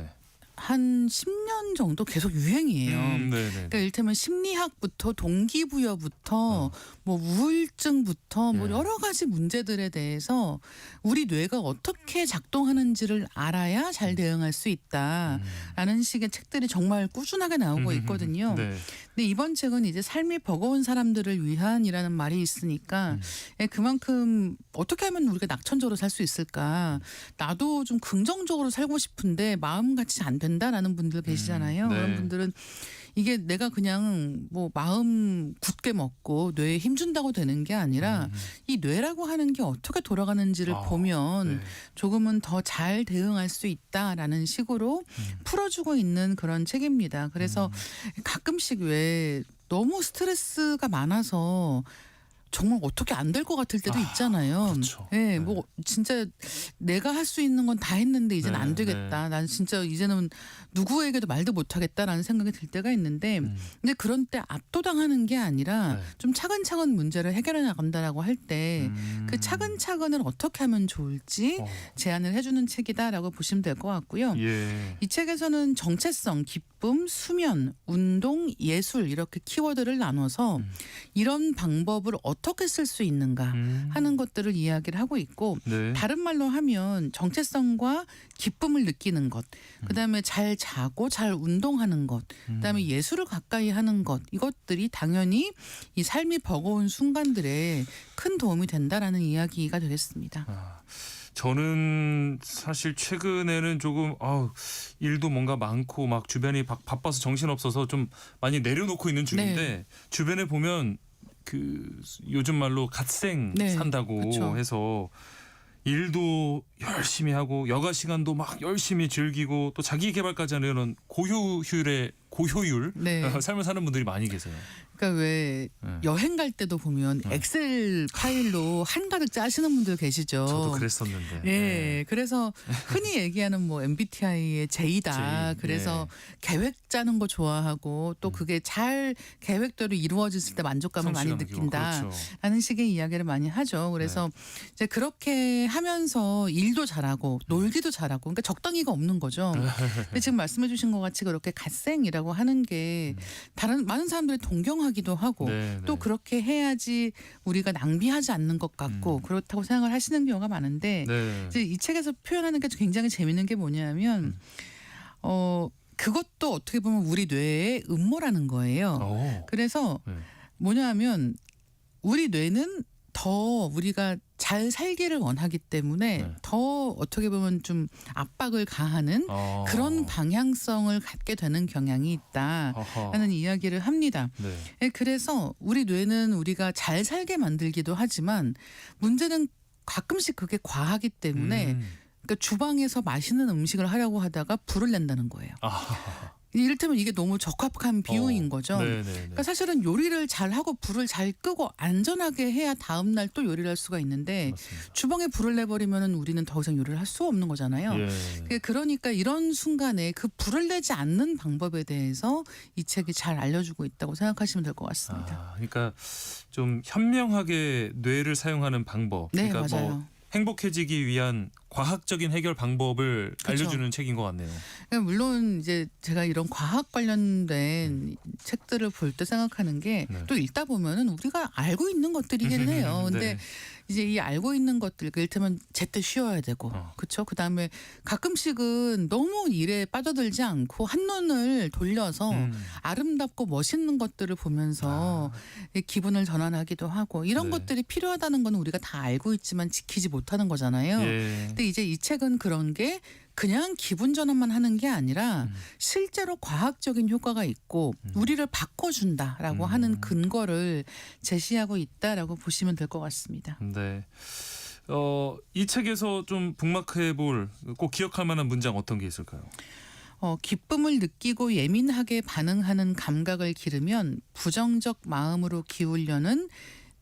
한 10년 정도 계속 유행이에요. 그러니까 이를테면 심리학부터 동기부여부터 뭐 우울증부터 뭐 여러 가지 문제들에 대해서 우리 뇌가 어떻게 작동하는지를 알아야 잘 대응할 수 있다라는 식의 책들이 정말 꾸준하게 나오고 있거든요. 네. 근데 이번 책은 이제 삶이 버거운 사람들을 위한이라는 말이 있으니까 그만큼 어떻게 하면 우리가 낙천적으로 살 수 있을까? 나도 좀 긍정적으로 살고 싶은데 마음같이 안 된다라는 분들 계시잖아요. 네. 그런 분들은 이게 내가 그냥 뭐 마음 굳게 먹고 뇌에 힘준다고 되는 게 아니라 이 뇌라고 하는 게 어떻게 돌아가는지를 보면 조금은 더 잘 대응할 수 있다라는 식으로 풀어주고 있는 그런 책입니다. 그래서 가끔씩 왜 너무 스트레스가 많아서 정말 어떻게 안 될 것 같을 때도 있잖아요. 그렇죠. 네, 뭐 진짜 내가 할 수 있는 건 다 했는데 이제는 안 되겠다. 난 진짜 이제는 누구에게도 말도 못하겠다라는 생각이 들 때가 있는데 근데 그런 때 압도당하는 게 아니라 좀 차근차근 문제를 해결해 나간다라고 할 때 그 차근차근을 어떻게 하면 좋을지 제안을 해주는 책이다라고 보시면 될 것 같고요. 이 책에서는 정체성, 기쁨, 수면, 운동, 예술 이렇게 키워드를 나눠서 이런 방법을 어떻게 쓸 수 있는가 하는 것들을 이야기를 하고 있고 다른 말로 하면 정체성과 기쁨을 느끼는 것, 그다음에 잘 자고 잘 운동하는 것, 그다음에 예술을 가까이 하는 것 이것들이 당연히 이 삶이 버거운 순간들에 큰 도움이 된다라는 이야기가 되겠습니다. 저는 사실 최근에는 조금 일도 뭔가 많고 막 주변이 바빠서 정신없어서 좀 많이 내려놓고 있는 중인데 주변에 보면 그 요즘 말로 갓생 산다고 그쵸. 해서 일도 열심히 하고 여가 시간도 막 열심히 즐기고 또 자기 개발까지 하는 이런 고효율의 삶을 사는 분들이 많이 계세요. 그러니까 왜 여행 갈 때도 보면 엑셀 파일로 한가득 짜시는 분들 계시죠. 저도 그랬었는데. 네. 그래서 흔히 얘기하는 뭐 MBTI의 J다. 그래서 계획 짜는 거 좋아하고 또 그게 잘 계획대로 이루어졌을 때 만족감을 많이 느낀다. 그렇죠. 라는 식의 이야기를 많이 하죠. 그래서 이제 그렇게 하면서 일도 잘하고 놀기도 잘하고 그러니까 적당히가 없는 거죠. 근데 지금 말씀해 주신 것 같이 그렇게 갓생이라고 하는 게 다른 많은 사람들이 동경하기도 하고 또 그렇게 해야지 우리가 낭비하지 않는 것 같고 그렇다고 생각을 하시는 경우가 많은데 이제 이 책에서 표현하는 게 굉장히 재밌는 게 뭐냐면 그것도 어떻게 보면 우리 뇌의 음모라는 거예요. 그래서 뭐냐 하면 우리 뇌는 더 우리가 잘 살기를 원하기 때문에 더 어떻게 보면 좀 압박을 가하는 그런 방향성을 갖게 되는 경향이 있다라는 이야기를 합니다. 그래서 우리 뇌는 우리가 잘 살게 만들기도 하지만 문제는 가끔씩 그게 과하기 때문에 그러니까 주방에서 맛있는 음식을 하려고 하다가 불을 낸다는 거예요. 이를테면 이게 너무 적합한 비유인 거죠. 그러니까 사실은 요리를 잘하고 불을 잘 끄고 안전하게 해야 다음 날 또 요리를 할 수가 있는데 맞습니다. 주방에 불을 내버리면 우리는 더 이상 요리를 할 수 없는 거잖아요. 그러니까 이런 순간에 그 불을 내지 않는 방법에 대해서 이 책이 잘 알려주고 있다고 생각하시면 될 것 같습니다. 그러니까 좀 현명하게 뇌를 사용하는 방법. 네, 그러니까 맞아요. 뭐 행복해지기 위한 과학적인 해결 방법을 그쵸. 알려주는 책인 것 같네요. 물론 이제 제가 이런 과학 관련된 책들을 볼 때 생각하는 게 또 읽다 보면은 우리가 알고 있는 것들이긴 해요. 근데 이제 이 알고 있는 것들, 이를테면 제때 쉬어야 되고, 그렇죠. 그다음에 가끔씩은 너무 일에 빠져들지 않고 한눈을 돌려서 아름답고 멋있는 것들을 보면서 기분을 전환하기도 하고 이런 것들이 필요하다는 건 우리가 다 알고 있지만 지키지 못하는 거잖아요. 근데 이제 이 책은 그런 게 그냥 기분 전환만 하는 게 아니라 실제로 과학적인 효과가 있고 우리를 바꿔준다라고 하는 근거를 제시하고 있다라고 보시면 될 것 같습니다. 네. 이 책에서 좀 북막해볼 꼭 기억할 만한 문장 어떤 게 있을까요? 기쁨을 느끼고 예민하게 반응하는 감각을 기르면 부정적 마음으로 기울려는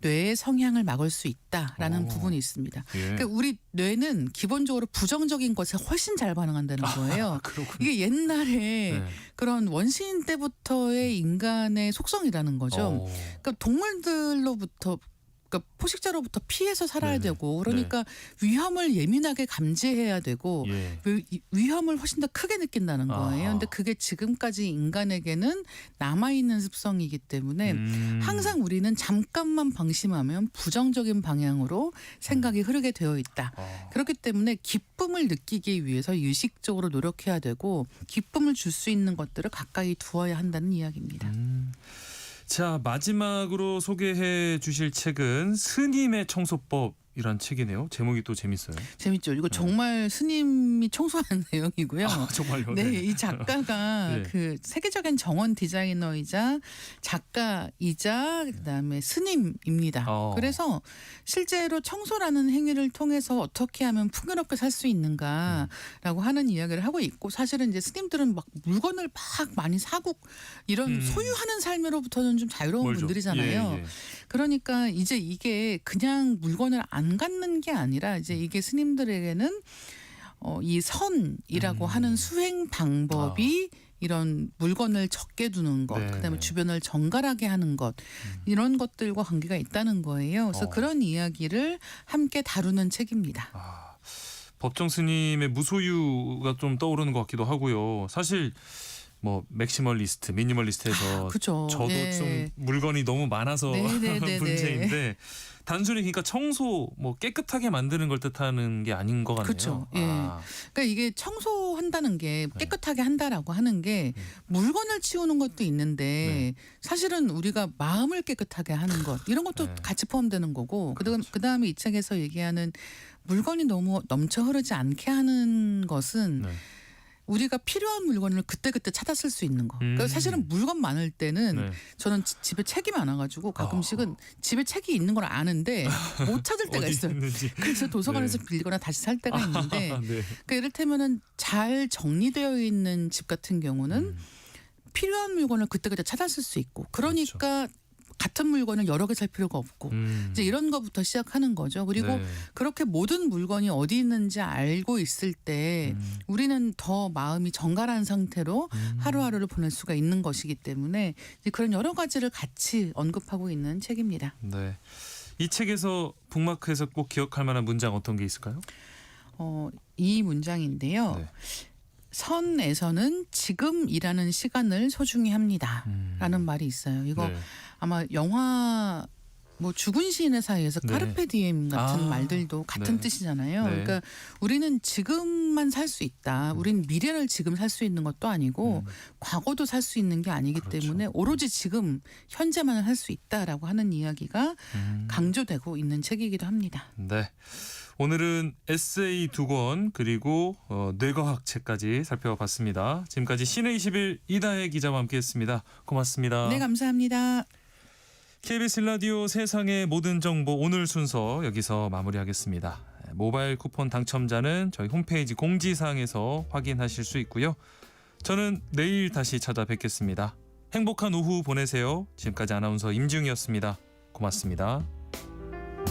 뇌의 성향을 막을 수 있다라는 부분이 있습니다. 그러니까 우리 뇌는 기본적으로 부정적인 것에 훨씬 잘 반응한다는 거예요. 이게 옛날에 그런 원시인 때부터의 인간의 속성이라는 거죠. 그러니까 동물들로부터 그러니까 포식자로부터 피해서 살아야 되고 그러니까 위험을 예민하게 감지해야 되고 위험을 훨씬 더 크게 느낀다는 거예요. 근데 그게 지금까지 인간에게는 남아있는 습성이기 때문에 항상 우리는 잠깐만 방심하면 부정적인 방향으로 생각이 흐르게 되어 있다. 그렇기 때문에 기쁨을 느끼기 위해서 의식적으로 노력해야 되고 기쁨을 줄 수 있는 것들을 가까이 두어야 한다는 이야기입니다. 자, 마지막으로 소개해 주실 책은 스님의 청소법이란 책이네요. 제목이 또 재밌어요. 재밌죠. 이거 정말 스님이 청소하는 내용이고요. 정말요? 네, 이 작가가 그 세계적인 정원 디자이너이자 작가이자 그다음에 스님입니다. 그래서 실제로 청소라는 행위를 통해서 어떻게 하면 풍요롭게 살 수 있는가라고 하는 이야기를 하고 있고 사실은 이제 스님들은 막 물건을 막 많이 사고 이런 소유하는 삶으로부터는 좀 자유로운 분들이잖아요. 그러니까 이제 이게 그냥 물건을 안 갖는 게 아니라 이제 이게 스님들에게는 이 선이라고 하는 수행 방법이 이런 물건을 적게 두는 것, 그다음에 주변을 정갈하게 하는 것 이런 것들과 관계가 있다는 거예요. 그래서 그런 이야기를 함께 다루는 책입니다. 법정 스님의 무소유가 좀 떠오르는 것 같기도 하고요. 사실 뭐 맥시멀리스트, 미니멀리스트에서 저도 좀 물건이 너무 많아서 문제인데 단순히 그러니까 청소 뭐 깨끗하게 만드는 걸 뜻하는 게 아닌 것 같네요. 그렇죠. 그러니까 이게 청소한다는 게 깨끗하게 한다라고 하는 게 물건을 치우는 것도 있는데 사실은 우리가 마음을 깨끗하게 하는 것 이런 것도 같이 포함되는 거고 그다음에 이 책에서 얘기하는 물건이 너무 넘쳐 흐르지 않게 하는 것은 우리가 필요한 물건을 그때그때 찾아 쓸 수 있는 거. 그러니까 사실은 물건 많을 때는 저는 집에 책이 많아가지고 가끔씩은 집에 책이 있는 걸 아는데 못 찾을 때가 있어요. 그래서 도서관에서 빌리거나 다시 살 때가 있는데 그러니까 이를테면은 잘 정리되어 있는 집 같은 경우는 필요한 물건을 그때그때 찾아 쓸 수 있고 그러니까 같은 물건을 여러 개 살 필요가 없고 이제 이런 것부터 시작하는 거죠. 그리고 그렇게 모든 물건이 어디 있는지 알고 있을 때 우리는 더 마음이 정갈한 상태로 하루하루를 보낼 수가 있는 것이기 때문에 이제 그런 여러 가지를 같이 언급하고 있는 책입니다. 네, 이 책에서 북마크에서 꼭 기억할 만한 문장 어떤 게 있을까요? 이 문장인데요. 선에서는 지금이라는 시간을 소중히 합니다라는 말이 있어요. 이거 아마 영화 뭐 죽은 시인의 사이에서 카르페 디엠 같은 말들도 같은 뜻이잖아요. 그러니까 우리는 지금만 살 수 있다. 우린 미래를 지금 살 수 있는 것도 아니고 과거도 살 수 있는 게 아니기 때문에 오로지 지금 현재만을 할 수 있다라고 하는 이야기가 강조되고 있는 책이기도 합니다. 네. 오늘은 에세이 2권 그리고 뇌과학 책까지 살펴봤습니다. 지금까지 시내21 이다혜 기자와 함께했습니다. 고맙습니다. 네, 감사합니다. KBS 라디오 세상의 모든 정보 오늘 순서 여기서 마무리하겠습니다. 모바일 쿠폰 당첨자는 저희 홈페이지 공지사항에서 확인하실 수 있고요. 저는 내일 다시 찾아뵙겠습니다. 행복한 오후 보내세요. 지금까지 아나운서 임지웅이었습니다. 고맙습니다.